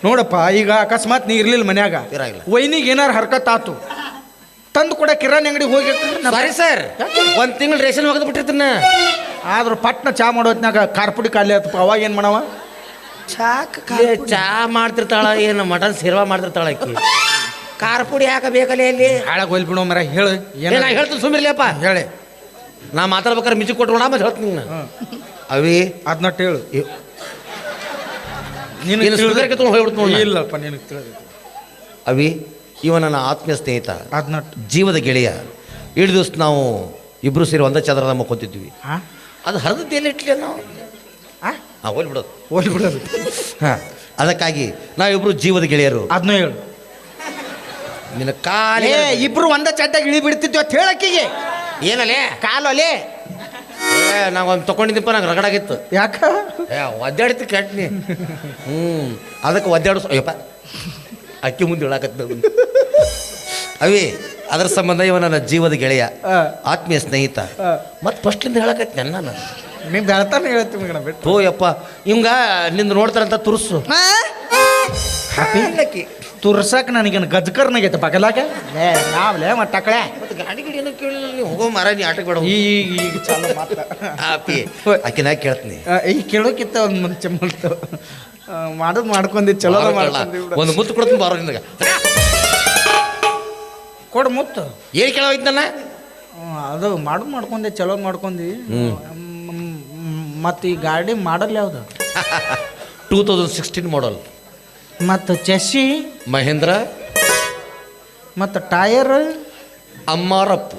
Speaker 4: ನೋಡಪ್ಪ ಈಗ ಅಕಸ್ಮಾತ್ ನೀ ಇರ್ಲಿಲ್ಲ ಮನ್ಯಾಗ
Speaker 2: ಇರಾಗಿಲ್ಲ.
Speaker 4: ವೈನಿಗೆ ಏನಾರು ಹರ್ಕತ್ ಆತು ತಂದು ಕೂಡ ಕಿರಾಣಿ ಅಂಗಡಿಗೆ ಹೋಗಿ
Speaker 2: ಸಾರಿ ಸರ್, ಒಂದು ತಿಂಗಳು ರೇಷನ್ ಒಗೆದು ಬಿಟ್ಟಿರ್ತೀನ.
Speaker 4: ಆದ್ರೂ ಪಟ್ನ ಚಾ ಮಾಡೋತ್ನಾಗ ಕಾರ್ಪುಡಿ ಖಾಲಿ ಆತಪ್ಪ. ಅವಾಗ ಏನು ಮಾಡವ?
Speaker 2: ಚಾ ಮಾಡ್ತಿರ್ತಾಳ, ಏನು ಮಟನ್ ಸೇರ್ವಾ ಮಾಡ್ತಿರ್ತಾಳ ಆಕಿ. ಖಾರ ಪುಡಿ ಹಾಕಬೇಕಲ್ಲ ಅಲ್ಲಿ.
Speaker 4: ಹಾಳಾಗಿ ಹೋಲ್ ಬಿಡೋ ಮರ ಹೇಳು.
Speaker 2: ಏನ ಹೇಳ್ತೀನಿ ಸುಮ್ಮಿರ್ಲಿಯಪ್ಪ.
Speaker 4: ಹೇಳಿ.
Speaker 2: ನಾ ಮಾತಾಡ್ಬೇಕಾರೆ ಮ್ಯೂಸಿಕ್ ಕೊಟ್ಟು ಮತ್ತೆ ಹೇಳ್ತೀನಿ ನಾನು. ಅವಿ
Speaker 4: ಅದನ್ನಟ್ಟು ಹೇಳು.
Speaker 2: ನೀನು ಸುಧಾರಕ್ಕೆ ತೊಗೊಂಡು ಹೋಗ್ಬಿಡ್ತು ನೋಡಿ.
Speaker 4: ಇಲ್ಲಪ್ಪ ನಿನಗೆ ತಿಳಿದ.
Speaker 2: ಅವಿ ಇವ ನನ್ನ ಆತ್ಮೀಯ ಸ್ನೇಹಿತ,
Speaker 4: ಅದನ್ನಟ್ಟು
Speaker 2: ಜೀವದ ಗೆಳೆಯ. ಇಡೀ ದಿವಸ ನಾವು ಇಬ್ಬರು ಸೇರಿ ಒಂದೇ ಚದರದ ಮಕ್ಕೊತಿದ್ವಿ. ಅದು ಹರಿದದ್ದು ಎಲ್ಲಿ ಇಟ್ಲಿ ನಾವು ಹೋಲ್ ಬಿಡೋದು
Speaker 4: ಹೋಲ್ ಬಿಡೋದು.
Speaker 2: ಹಾಂ, ಅದಕ್ಕಾಗಿ ನಾವಿಬ್ರು ಜೀವದ ಗೆಳೆಯರು.
Speaker 4: ಅದನ್ನ ಹೇಳು.
Speaker 2: ನಿನ್ನ ಕಾಲೇ
Speaker 4: ಇಬ್ರು ಒಂದೇ ಚಟ್ಟಾಗಿ ಇಳಿ ಬಿಡ್ತಿದ್ವಿ ಅಂತ ಹೇಳಕ್ಕಿಗೆ.
Speaker 2: ಏನಲ್ಲೇ
Speaker 4: ಕಾಲೋಲೆ
Speaker 2: ನಾವು ಒಂದು ತೊಗೊಂಡಿದ್ದಪ್ಪ, ನಂಗೆ ರಗಡಾಗಿತ್ತು.
Speaker 4: ಯಾಕ
Speaker 2: ಒದ್ದಾಡಿತ್ತು ಕೆಟ್ನಿ. ಅದಕ್ಕೆ ಒದ್ದಾಡು ಅಯ್ಯಪ್ಪ ಅಕ್ಕಿ ಮುಂದೆ ಹೇಳಕತ್ತ. ಅವಿ ಅದರ ಸಂಬಂಧ ಇವ ನನ್ನ ಜೀವದ ಗೆಳೆಯ, ಆತ್ಮೀಯ ಸ್ನೇಹಿತ. ಮತ್ತು ಫಸ್ಟ್ಲಿಂದ ಹೇಳಕತ್ತಿ ನಾನು.
Speaker 4: ನೀನು ಬೆಳ್ತಾನೆ ಹೇಳ್ತೀನಿ ಮಗನ ಬಿಟ್ಟು.
Speaker 2: ಓ ಯಪ್ಪ ಇವಂಗ ನಿಂದು ನೋಡ್ತಾರಂತ ತುರ್ಸು
Speaker 4: ತುರ್ಸಕ್ ನನಗೇನು ಗಜ್ಕರ್ನಾಗೈತೆ ಪಗಲಾಗ ನಾವ್ಲೇ ಮಟ್ಟಕಳೆ
Speaker 2: ಮತ್ತೆ ಗಾಡಿ ಗಿಡಿ ಏನೋ ಕೇಳಿಲ್ಲ ನೀವು. ಹೋಗೋ ಮರ ನೀ ಆಟಕ್ಕೆ ಬೇಡ.
Speaker 4: ಈಗ ಚಾಲು ಮಾತ್ರ
Speaker 2: ಆಪಿ ಆಕಿನ ಕೇಳ್ತೀನಿ.
Speaker 4: ಈಗ ಕೇಳೋಕಿತ್ತ ಒಂದು ಮುಂಚೆ ಮಾಡ್ತು ಮಾಡೋದು ಮಾಡ್ಕೊಂಡಿ ಚಲೋ ಮಾಡ್ಕೊಂಡಿ.
Speaker 2: ಒಂದು ಮುತ್ತು ಕೊಡ್ತೀನಿ ಬಾರೋ ನಿನಗೆ.
Speaker 4: ಕೊಡು ಮುತ್ತು.
Speaker 2: ಏನು ಕೇಳೋಯ್ತು ನನ್ನ?
Speaker 4: ಅದು ಮಾಡೋದು ಮಾಡ್ಕೊಂಡೆ ಚಲೋ ಮಾಡ್ಕೊಂಡಿ. ಮತ್ತು ಈ ಗಾಡಿ ಮಾಡಲ್ ಯಾವುದು?
Speaker 2: 2016 ಮಾಡಲ್.
Speaker 4: ಮತ್ತು ಚೆಸ್ಸಿ
Speaker 2: ಮಹೇಂದ್ರ.
Speaker 4: ಮತ್ತು ಟೈರ್
Speaker 2: ಅಮ್ಮಾರಪ್ಪ.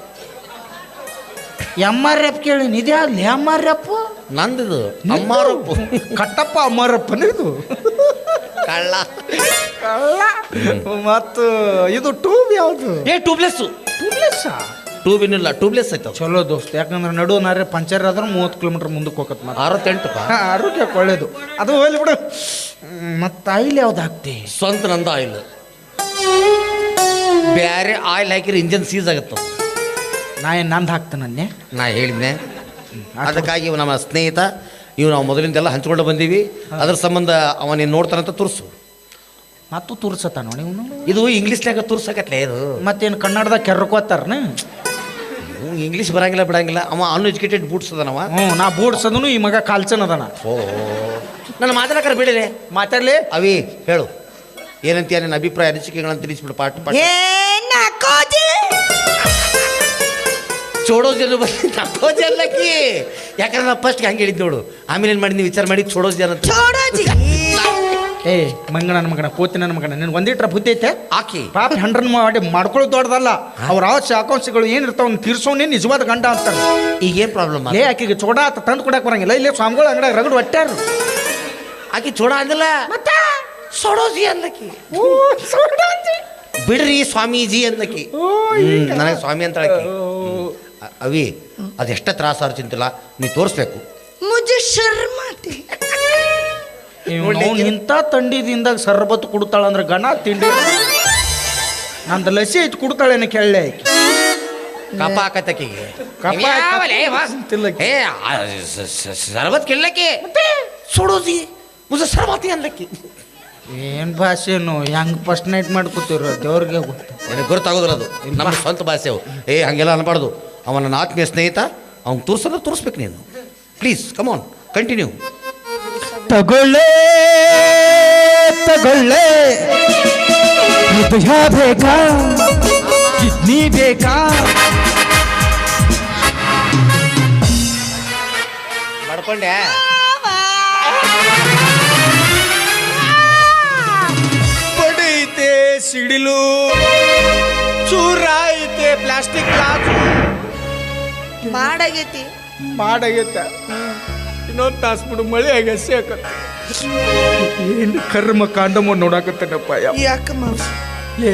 Speaker 4: MRF ಕೇಳಿ ಇದ್ಯಾವ್ದು MRF?
Speaker 2: ನಂದಿದು ಅಮ್ಮಾರಪ್ಪ.
Speaker 4: ಕಟ್ಟಪ್ಪ ಅಮ್ಮಾರಪ್ಪನ ಇದು
Speaker 2: ಕಳ್ಳ
Speaker 4: ಕಳ್ಳ. ಮತ್ತು ಇದು ಟ್ಯೂಬ್ ಯಾವುದು?
Speaker 2: ಟ್ಯೂಬ್ಲೆಸ್.
Speaker 4: ಟ್ಯೂಬ್ಲೆಸ್
Speaker 2: ಟ್ಯೂಬ್ ಇನ್ನಿಲ್ಲ, ಟ್ಯೂಬ್ಲೆಸ್ ಆಯ್ತು.
Speaker 4: ಚಲೋ ದೋಸ್ತ. ಯಾಕಂದ್ರೆ ನಡು ನಾರೇ ಪಂಚರ್ ಆದ್ರೆ 30 ಕಿಲೋಮೀಟರ್ ಮುಂದಕ್ಕೆ ಹೋಗತ್ತೆ.
Speaker 2: 68
Speaker 4: ಆರೋಗ್ಯಕ್ಕೆ ಒಳ್ಳೇದು. ಅದು ಹೋಗ್ಲಿ ಬಿಡು. ಮತ್ತು ಆಯಿಲ್ ಯಾವ್ದು ಹಾಕ್ತಿ?
Speaker 2: ಸ್ವಂತ ನಂದು ಆಯಿಲ್. ಬೇರೆ ಆಯಿಲ್ ಹಾಕಿದ್ರೆ ಇಂಜನ್ ಸೀಸ್ ಆಗುತ್ತೆ.
Speaker 4: ನಾ ಏನು ನಂದು ಹಾಕ್ತೇನೆ
Speaker 2: ನಾ ಹೇಳಿದ್ನೆ. ಅದಕ್ಕಾಗಿ ಇವ ನಮ್ಮ ಸ್ನೇಹಿತ, ಇವು ನಾವು ಮೊದಲಿಂದೆಲ್ಲ ಹಂಚ್ಕೊಂಡು ಬಂದೀವಿ. ಅದ್ರ ಸಂಬಂಧ ಅವನೇನು ನೋಡ್ತಾನಂತ ತುರ್ಸು.
Speaker 4: ಮತ್ತು ತುರ್ಸತ್ತ ನೋಡಿ ಇವನು.
Speaker 2: ಇದು ಇಂಗ್ಲೀಷ್ನಾಗ ತುರ್ಸಕತ್ಲೆ ಇದು.
Speaker 4: ಮತ್ತೇನು ಕನ್ನಡದಾಗ ಕೆರ್ಕೋತಾರನ?
Speaker 2: ಇಂಗ್ಲೀಷ್ ಬರಂಗಿಲ್ಲ ಬಿಡಂಗಿಲ್ಲ. ಅವ ಅನ್ಎಜುಕೇಟೆಡ್ ಬೂಟ್ಸ್ ಅದಾನವ.
Speaker 4: ನಾ ಬೂಡ್ಸದನು ಈ ಮಗ ಕಾಲ್ಚನ್ ಅದಾನ.
Speaker 2: ಓ ನನ್ನ ಮಾತಾಡಕ್ಕಾರ ಬಿಡಿಲೆ
Speaker 4: ಮಾತಾಡ್ಲಿ.
Speaker 2: ಅವಿ ಹೇಳು ಏನಂತೀಯ ನಿನ್ನ ಅಭಿಪ್ರಾಯ ಅನಿಸಿಕೆಗಳನ್ನ ತಿಳಿಸ್ಬಿಡು. ಪಾಠ ಚೋಡೋಜಿ ನಕ್ಕೋಜಿ ಅಲ್ಲಕ್ಕಿ. ಯಾಕಂದ್ರೆ ನಾ ಫಸ್ಟ್ ಹಂಗೆ ಹೇಳಿದ್ ನೋಡು. ಆಮೇಲೆ ಏನು ಮಾಡಿದ್ನಿ ವಿಚಾರ ಮಾಡಿ ಚೋಡೋಜಿ ಅನ್ನಂತ.
Speaker 4: ಏ ಮಂಗನ ಮಗನ ಕೋತಿ ನನ್ನ ಮಗನ ನಿನ್ ಒಂದಿಟ್ರ ಬುದ್ಧಿ ಐತೆ?
Speaker 2: ಆಕಿ
Speaker 4: ಪಾಪ ಹಂಡ್ರನ್ ಮಾಡಿ ಮಾಡ್ಕೊಳ್ಳೋದು ದೊಡ್ಡದಲ್ಲ. ಅವ್ರ ಅಕೌಂಟ್ಸ್ಗಳು ಏನಿರ್ತಾವ ತೀರ್ಸೋನೇ ನಿಜವಾದ ಗಂಡ ಅಂತಾರೆ.
Speaker 2: ಈಗೇನು ಪ್ರಾಬ್ಲಮ್?
Speaker 4: ಲೇ ಆಕಿಗೆ ಚೋಡ ಆತ ತಂದು ಕೊಡಕ್ಕೆ ಬರಂಗಿಲ್ಲ. ಇಲ್ಲೇ ಸ್ವಾಮಿಗಳು ಅಂಗಡಿ ರಗಡು ಒಟ್ಟಾರು.
Speaker 2: ಆಕಿ ಚೋಡ ಅಂದಿಲ್ಲ, ಮತ್ತೆ ಸೋಡೋಜಿ ಅಂದಕಿ. ಬಿಡ್ರಿ ಸ್ವಾಮೀಜಿ ಅಂದಕಿ. ನನಗೆ ಸ್ವಾಮಿ ಅಂತ ಹೇಳಕಿ. ಅವಿ ಅದೆಷ್ಟ ತ್ರಾಸಾರು ಚಿಂತಿಲ್ಲ, ನೀ ತೋರಿಸ್ಬೇಕು.
Speaker 1: ಮುಜೆ ಶರ್ಮಾತಿ.
Speaker 4: ಇಂಥ ತಂಡಿದಿಂದಾಗ ಸರ್ಬತ್ತು ಕುಡ್ತಾಳ ಅಂದ್ರೆ ಗಣ ತಿಂಡಿ ನಂದು ಲಸಿ ಐತಿ ಕುಡ್ತಾಳೇನ ಕೇಳಲೆ.
Speaker 2: ಕಪ ಹಾಕತ್ತಕಿಗೆ ಸರ್ಬತ್ ಕೇಳಕ್ಕೆ ಸೋಡೋಜಿ ಮುಜ ಸರ್ಬತಿ ಅನ್ಲಕ್ಕಿ.
Speaker 4: ಏನು ಭಾಷೆನು ಹೆಂಗೆ ಫಸ್ಟ್ ನೈಟ್ ಮಾಡ್ಕೊತೀರ ದೇವ್ರಿಗೆ ಗೊತ್ತು.
Speaker 2: ನನಗೆ ಗೊತ್ತಾಗೋದಿಲ್ಲ ಅದು ನಮ್ಮ ಸ್ವಂತ ಭಾಷೆ ಅವು. ಹಂಗೆಲ್ಲ ಅನ್ಬಾರ್ದು. ಅವನ ನನ್ನ ಆತ್ಮೀಯ ಸ್ನೇಹಿತ, ಅವ್ನು ತೋರಿಸೋದು ತೋರಿಸ್ಬೇಕು ನೀನು. Please come on continue.
Speaker 3: ತಗೊಳ್ಳೆ ತಗೊಳ್ಳೆ ಹೃದಯ ಬೇಕಾ ಕಿಡ್ನಿ ಬೇಕಾ
Speaker 2: ಮಾಡ್ಕೊಂಡೆ
Speaker 4: ಪಡೈತೆ ಸಿಡಿಲು ಚೂರಾಯಿತೆ ಪ್ಲಾಸ್ಟಿಕ್ ಗ್ಲಾಸು
Speaker 1: ಮಾಡಾಗೈತಿ
Speaker 4: ಮಾಡಾಗೈತ ಇನ್ನೊಂದು ತಾಸು ಬಿಡು ಮಳೆ ಆಗ ಸೇಕತ್ತ ಏನು ಕರ್ಮ ಕಾಂಡಮ ನೋಡಾಕತ್ತೇನಪ್ಪ
Speaker 1: ಯಾಕ ಮಾವ
Speaker 4: ಏ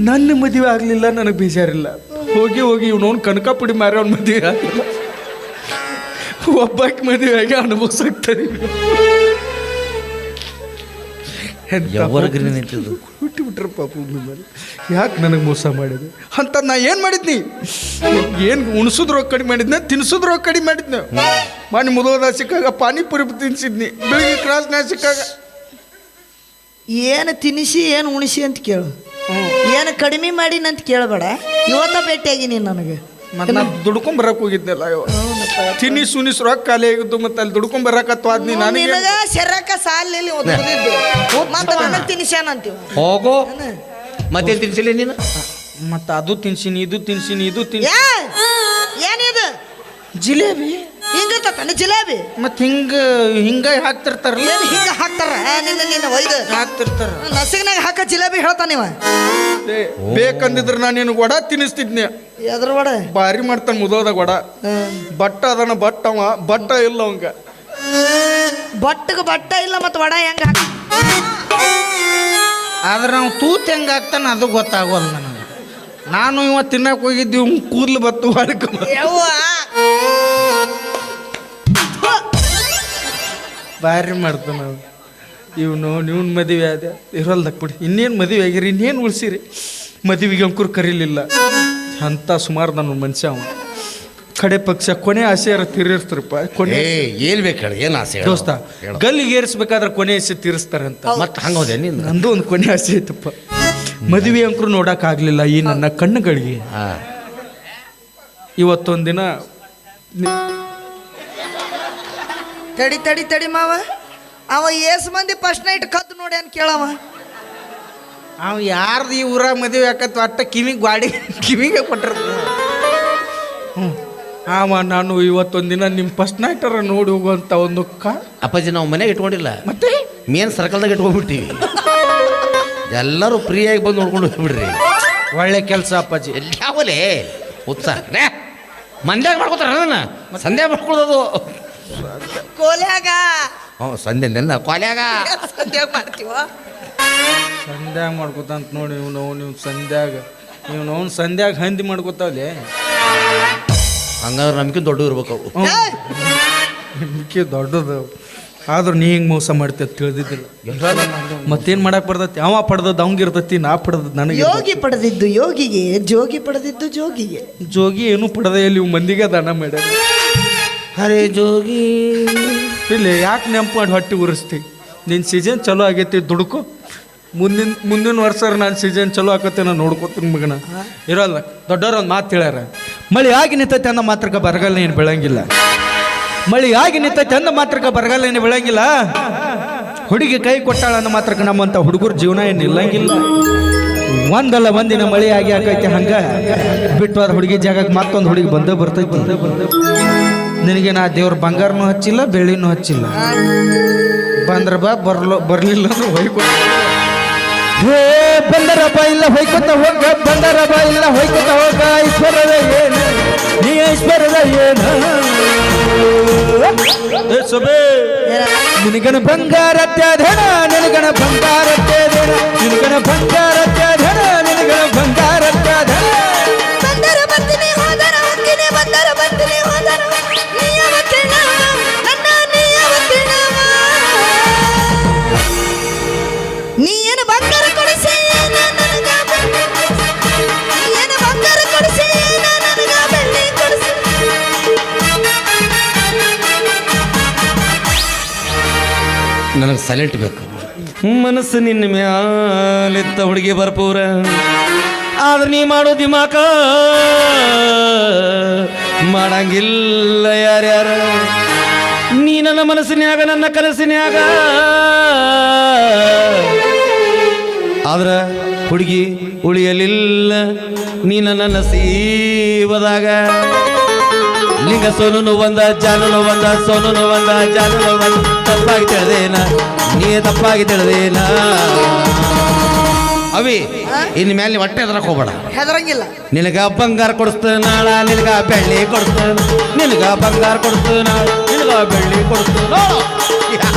Speaker 4: ನನ್ನ ಮದುವೆ ಆಗಲಿಲ್ಲ ನನಗೆ ಬೇಜಾರಿಲ್ಲ ಹೋಗಿ ಹೋಗಿ ಇವನವ್ನು ಕನಕಾಪುಡಿ ಮಾರಿ ಅವ್ನ ಮದುವೆ ಆಗಿಲ್ಲ ಒಬ್ಬಾಕಿ ಮದುವೆ ಆಗಿ ಅನುಭವಿಸಾಗ್ತಾರೆ
Speaker 2: ಯಾವರ್ಗ್ರಿ ನಿಂತಿದ್ದು
Speaker 4: ಹುಟ್ಟಿ ಬಿಟ್ರ ಪಾಪ ಭೂಮಿ ಮೇಲೆ ಯಾಕೆ ನನಗೆ ಮೋಸ ಮಾಡಿದೆ ಅಂತ ನಾ ಏನು ಮಾಡಿದ್ನಿ ಏನು ಉಣಿಸಿದ್ರು ಕಡಿಮೆ ಮಾಡಿದ್ನೆ ತಿನ್ಸಿದ್ರು ಕಡಿಮೆ ಮಾಡಿದ್ನೆ ಮಾನಿ ಮುದೋದ ಸಿಕ್ಕಾಗ ಪಾನಿಪುರಿ ತಿನ್ಸಿದ್ನಿ ಬೆಳಿಗ್ಗೆ ಕ್ರಾಸ್ನಾಗ ಸಿಕ್ಕಾಗ
Speaker 1: ಏನು ತಿನ್ನಿಸಿ ಏನು ಉಣಿಸಿ ಅಂತ ಕೇಳು ಏನು ಕಡಿಮೆ ಮಾಡಿನಂತ ಕೇಳಬೇಡ ಇವತ್ತ ಭೇಟಿಯಾಗಿನಿ ನನಗೆ
Speaker 4: ಮತ್ತೆ ನಾನು ದುಡ್ಕೊಂಡ್ ಬರಕ್ ಹೋಗಿದ್ನಲ್ಲ ತಿನ್ನಿ ಸುನಿಸ್ ರೊಕ್ಕ ಖಾಲಿ ಆಗಿದ್ದು ಮತ್ತೆ ಅಲ್ಲಿ ದುಡ್ಕೊಂಡ್ ಬರಕತ್ವಾದ್ನಿ ನನಗೆ
Speaker 1: ನಿನಗ ಶರಕ ಸಾಲಿಲ್ಲಿ ಒದ್ದಿದ್ದು ಮತ್ತೆ ನನಗೆ ತಿನ್ನಿಸ್ಯಾನ ಅಂತೀವ
Speaker 2: ಹೋಗೋ ಮತ್ತೆ ತಿನ್ಸಿಲ್ಲ ನೀನು
Speaker 4: ಮತ್ತೆ ಅದು ತಿನ್ಸಿನಿ ಇದು ತಿನ್ಸಿನಿ ಇದು ತಿನ್ಸಿ
Speaker 1: ಏನಿದು
Speaker 4: ಜಿಲೇಬಿ
Speaker 1: ಹಿಂಗತ್ತ ಜಿಲೇಬಿ
Speaker 4: ಮತ್ತೆ ಹಿಂಗ ಹಾಕ್ತಿರ್ತಾರಲ್ಲ
Speaker 1: ಏನು ಹಿಂಗ ಹಾಕ್ತಾರ ನಿನ್ನ ಒಯ್ದು
Speaker 4: ಹಾಕ್ತಿರ್ತಾರ
Speaker 1: ನಸಿಗ್ನಾಗ ಹಾಕ ಜಿಲೇಬಿ ಹೇಳ್ತಾನ ಇವ
Speaker 4: ಬೇಕಂದಿದ್ರೆ ನಾನು ನಿನಗೆ ವಡ ತಿನ್ನಿಸ್ತಿದ್ನಿ
Speaker 1: ಎದ್ರ ಒಡ
Speaker 4: ಭಾರಿ ಮಾಡ್ತಾನೆ ಮುದೋದಾಗ ವಡ ಬಟ್ಟ ಅದನ್ನ ಬಟ್ಟವ ಬಟ್ಟ ಇಲ್ಲ ಅವಂಗ
Speaker 1: ಬಟ್ಟಗ ಬಟ್ಟ ಇಲ್ಲ ಮತ್ತೆ ವಡ ಹೆಂಗ ಹಾಕ
Speaker 4: ಆದ್ರೆ ನಾವು ತೂತ್ ಹೆಂಗೆ ಹಾಕ್ತಾನೆ ಅದು ಗೊತ್ತಾಗೋಲ್ಲ ನನಗೆ ನಾನು ಇವ ತಿನ್ನಕ್ಕೆ ಹೋಗಿದ್ವಿ ಕೂದಲು ಬತ್ತು ಹೊಡ್ಕೊ
Speaker 1: ಯವ್ವ
Speaker 4: ಭಾರಿ ಮಾಡ್ತಾನೆ ನಾವು ಇವನ್ ಮದುವೆ ಅದ ಇರೋಲ್ದಕ್ಕೆ ಬಿಡಿ ಇನ್ನೇನು ಮದುವೆ ಆಗಿರಿ ಇನ್ನೇನು ಉಳಿಸಿರಿ ಮದುವೆಗೆ ಅಂಕುರ್ ಕರೀಲಿಲ್ಲ ಅಂತ ಸುಮಾರು ನನ್ನ ಮನುಷ್ಯ ಅವ ಕಡೆ ಪಕ್ಷ ಕೊನೆ ಆಸೆ ತೀರಿಸ್ತಾರಪ್ಪ ಕೊನೆ
Speaker 2: ಏನ್ ಬೇಕು ಹೇಳಿ ಏನು ಆಸೆ ಹೇಳು.
Speaker 4: ದೋಸ್ತ ಗಲ್ಲಿಗೆ ಏರಿಸ್ಬೇಕಾದ್ರೆ ಕೊನೆ ಆಸೆ ತೀರಿಸ್ತಾರಂತ
Speaker 2: ಮತ್ತೆ ಹಂಗೋದೆ ನೀನು
Speaker 4: ನಂದು ಒಂದು ಕೊನೆ ಆಸೆ ಐತಪ್ಪ ಮದುವೆ ಅಂಕರು ನೋಡೋಕ್ಕಾಗಲಿಲ್ಲ ಈ ನನ್ನ ಕಣ್ಣುಗಳಿಗೆ ಇವತ್ತೊಂದಿನ
Speaker 1: ತಡಿ ತಡಿ ತಡಿ ಮಾವ ಅವ ಏಸ್ ಮಂದಿ ಫಸ್ಟ್ ನೈಟ್ ಕದ್ದು ನೋಡಿ ಅಂತ ಕೇಳವ
Speaker 4: ಅವ ಯಾರ್ದು ಈ ಊರಾಗ ಮದುವೆ ಆಕತ್ ಒಟ್ಟ ಕಿವಿಗೆ ಕೊಟ್ಟರು ಅವ ನಾನು ಇವತ್ತೊಂದಿನ ನಿಮ್ಮ ಫಸ್ಟ್ ನೈಟರ ನೋಡಿ ಹೋಗುವಂಥ ಒಂದು
Speaker 2: ಅಪ್ಪಾಜಿ ನಾವು ಮನೆಗೆ ಇಟ್ಕೊಂಡಿಲ್ಲ
Speaker 4: ಮತ್ತೆ
Speaker 2: ಮೇನ್ ಸರ್ಕಲ್ದಾಗ ಇಟ್ಕೊಂಡ್ಬಿಟ್ಟಿವಿ ಎಲ್ಲರೂ ಫ್ರೀಯಾಗಿ ಬಂದು ನೋಡ್ಕೊಂಡು ಹೋಗ್ಬಿಡ್ರಿ
Speaker 4: ಒಳ್ಳೆ ಕೆಲಸ ಅಪ್ಪಾಜಿ
Speaker 2: ಯಾವಲೇ ಉತ್ಸಾಹ ಮಂದ್ಯಾಗ ಮಾಡ್ಕೋತಾರ ಅದನ್ನ ಸಂಧ್ಯಾ ಮಾಡ್ಕೊಳ್ಳೋದು
Speaker 1: ಕೋಲ್ಯಾಗ
Speaker 2: ಹ್ಞೂ ಸಂಧ್ಯೆ ನೆಲ್ಲ ಕೊಲ್ಯಾಗ
Speaker 1: ಸಂಧ್ಯಾಗ ಮಾಡ್ತೀವ
Speaker 4: ಸಂಧ್ಯಾಗ ಮಾಡ್ಕೊತಂತ ನೋಡಿ ನೀವು ಸಂಧ್ಯಾಗ ಅವ್ನು ಸಂಧ್ಯಾಗ ಹಂದಿ ಮಾಡ್ಕೊತಾವಲೆ
Speaker 2: ಹಂಗಾದ್ರೆ ನಮ್ಗೆ ದೊಡ್ಡ ಇರ್ಬೇಕು ಅವು
Speaker 4: ನಂಬಿಕೆ ದೊಡ್ಡದು ಆದ್ರೂ ನೀ ಹಿಂಗೆ ಮೋಸ ಮಾಡ್ತೀವಿ ತಿಳಿದಿದ್ದಿಲ್ಲ ಮತ್ತೇನು ಮಾಡಕ್ಕೆ ಬರ್ತೈತಿ ಅವ ಪಡೆದದ್ದು ಅವಂಗೆ ಇರ್ತೈತಿ ನಾ ಪಡೆದದ್ದು ನನಗೆ
Speaker 1: ಯೋಗಿ ಪಡೆದಿದ್ದು ಯೋಗಿಗೆ ಜೋಗಿ ಪಡೆದಿದ್ದು ಜೋಗಿಗೆ
Speaker 4: ಜೋಗಿ ಏನು ಪಡೆದ ಇಲ್ಲಿ ಇವು ಮಂದಿಗೆ ದಾನ ಮಾಡ್ಯಾರ
Speaker 2: ಅರೆ ಜೋಗಿ
Speaker 4: ಇಲ್ಲಿ ಯಾಕೆ ನೆನಪು ಮಾಡಿ ಹೊಟ್ಟೆ ಉರಿಸ್ತಿ ನಿನ್ನ ಸೀಸನ್ ಚಲೋ ಆಗೈತಿ ದುಡ್ಕೊ ಮುಂದಿನ ವರ್ಷ ನಾನು ಸೀಸನ್ ಚಲೋ ಆಕತ್ತೆ ನಾನು ನೋಡ್ಕೊತೀನಿ ಮಗನ ಇರೋಲ್ಲ ದೊಡ್ಡವ್ರು ಒಂದು ಮಾತು ಹೇಳ್ಯಾರ ಮಳೆ ಆಗಿ ನಿಂತೈತೆ ಅಂದ ಮಾತ್ರಕ್ಕೆ ಬರಗಾಲ ಏನು ಬೆಳಂಗಿಲ್ಲ ಮಳೆ ಆಗಿ ನಿಂತೈತೆ ಅಂದ ಮಾತ್ರಕ್ಕೆ ಬರಗಾಲ ಏನು ಬೆಳಂಗಿಲ್ಲ ಹುಡುಗಿ ಕೈ ಕೊಟ್ಟಾಳ ಅಂದ ಮಾತ್ರಕ್ಕೆ ನಮ್ಮಂಥ ಹುಡುಗರ ಜೀವನ ಏನು ನಿಲ್ಲಂಗಿಲ್ಲ ಒಂದಲ್ಲ ಒಂದಿನ ಮಳೆ ಆಗಿ ಆಕೈತೆ ಹಂಗ ಬಿಟ್ಟು ಅದ ಹುಡುಗಿ ಜಾಗಕ್ಕೆ ಮತ್ತೊಂದು ಹುಡುಗಿ ಬಂದೇ ಬರ್ತೈತಿ ನಿನಗೆ ನಾ ದೇವ್ರ ಬಂಗಾರನೂ ಹಚ್ಚಿಲ್ಲ ಬೆಳ್ಳಿನೂ ಹಚ್ಚಿಲ್ಲ ಬಂದ್ರ ಬಾ ಬರ್ಲಿಲ್ಲ ಅಂದ್ರೆ ಹೊಯ್ಕೊತ ಹೇ ಬಂದರ ಬಾ ಇಲ್ಲ ಹೊಯ್ಕೊತ ಹೋಗ ಬಂದರ ಬಾ ಇಲ್ಲ ಹೊಯ್ಕೊತ ಹೋಗ ಐಶ್ವರ್ಯದ ಏನು ನೀ ಐಶ್ವರ್ಯದ ಏನು ನಿನಗನ ಬಂಗಾರತ್ಯಾಧನ ನಿನಗನ ಬಂಗಾರತ್ಯಾಧನ ನಿನಗನ ಬಂಗಾರತ್ಯಾಧನ ನಿನಗನ ಬಂಗಾರತ್ಯಾಧನ
Speaker 1: ಬಂದರ ಬರ್ತೀನಿ ಹೋದರ ಹೋಗ್ತೀನಿ ಬಂದರ ಬರ್ತೀನಿ ಹೋದರ ನೀಯವತ್ತಿನ ನನ್ನ ನೀಯವತ್ತಿನ ನೀ ಏನು ಬಂಗಾರ ಕೊಡಿಸಿ ನನಗ ನೀ ಏನು ಬಂಗಾರ ಕೊಡಿಸಿ ನನಗ ಬೆಳ್ಳಿ ಕೊಡಿಸಿ
Speaker 2: ನನಗೆ ಸೈಲೆಂಟ್ ಬೇಕು ಮನಸ್ಸು ನಿನ್ನ ಮ್ಯಾಲೆತ್ತ ಹುಡುಗಿ ಬರ್ಪೂರ ಆದ್ರೆ ನೀ ಮಾಡೋ ದಿಮಾಕ ಮಾಡಂಗಿಲ್ಲ ಯಾರ್ಯಾರ ನೀ ನನ್ನ ಮನಸ್ಸಿನ್ಯಾಗ ನನ್ನ ಕನಸಿನ್ಯಾಗ ಆದ್ರ ಹುಡುಗಿ ಉಳಿಯಲಿಲ್ಲ ನೀನ ನನ್ನ ಸೀವದಾಗ ಲಿಂಗ ಸೋನು ಬಂದ ಜಾನು ಬಂದ ಸೋನು ಬಂದ ಜಾನು ಬಂದ ತಪ್ಪಾಗಿ ತಿಳಿದೇನ ನೀ ತಪ್ಪಾಗಿ ತಿಳಿದೇನ ಅವಿ ಇನ್ ಮೇಲೆ ನೀ ಹೊಟ್ಟೆ ಎದ್ರಕ್ ಹೋಗ್ಬೇಡ
Speaker 1: ಹೆದರಂಗಿಲ್ಲ.
Speaker 2: ನಿನಗ ಬಂಗಾರ ಕೊಡಿಸ್ತೇನೆ ನಾಳ ನಿನಗ ಬೆಳ್ಳಿ ಕೊಡಿಸ್ತೇನೆ ನಿನಗ ಬಂಗಾರ ಕೊಡಿಸ್ತೇನೆ ನಾಳ ನಿನಗ ಬೆಳ್ಳಿ ಕೊಡಿಸ್ತೇನೆ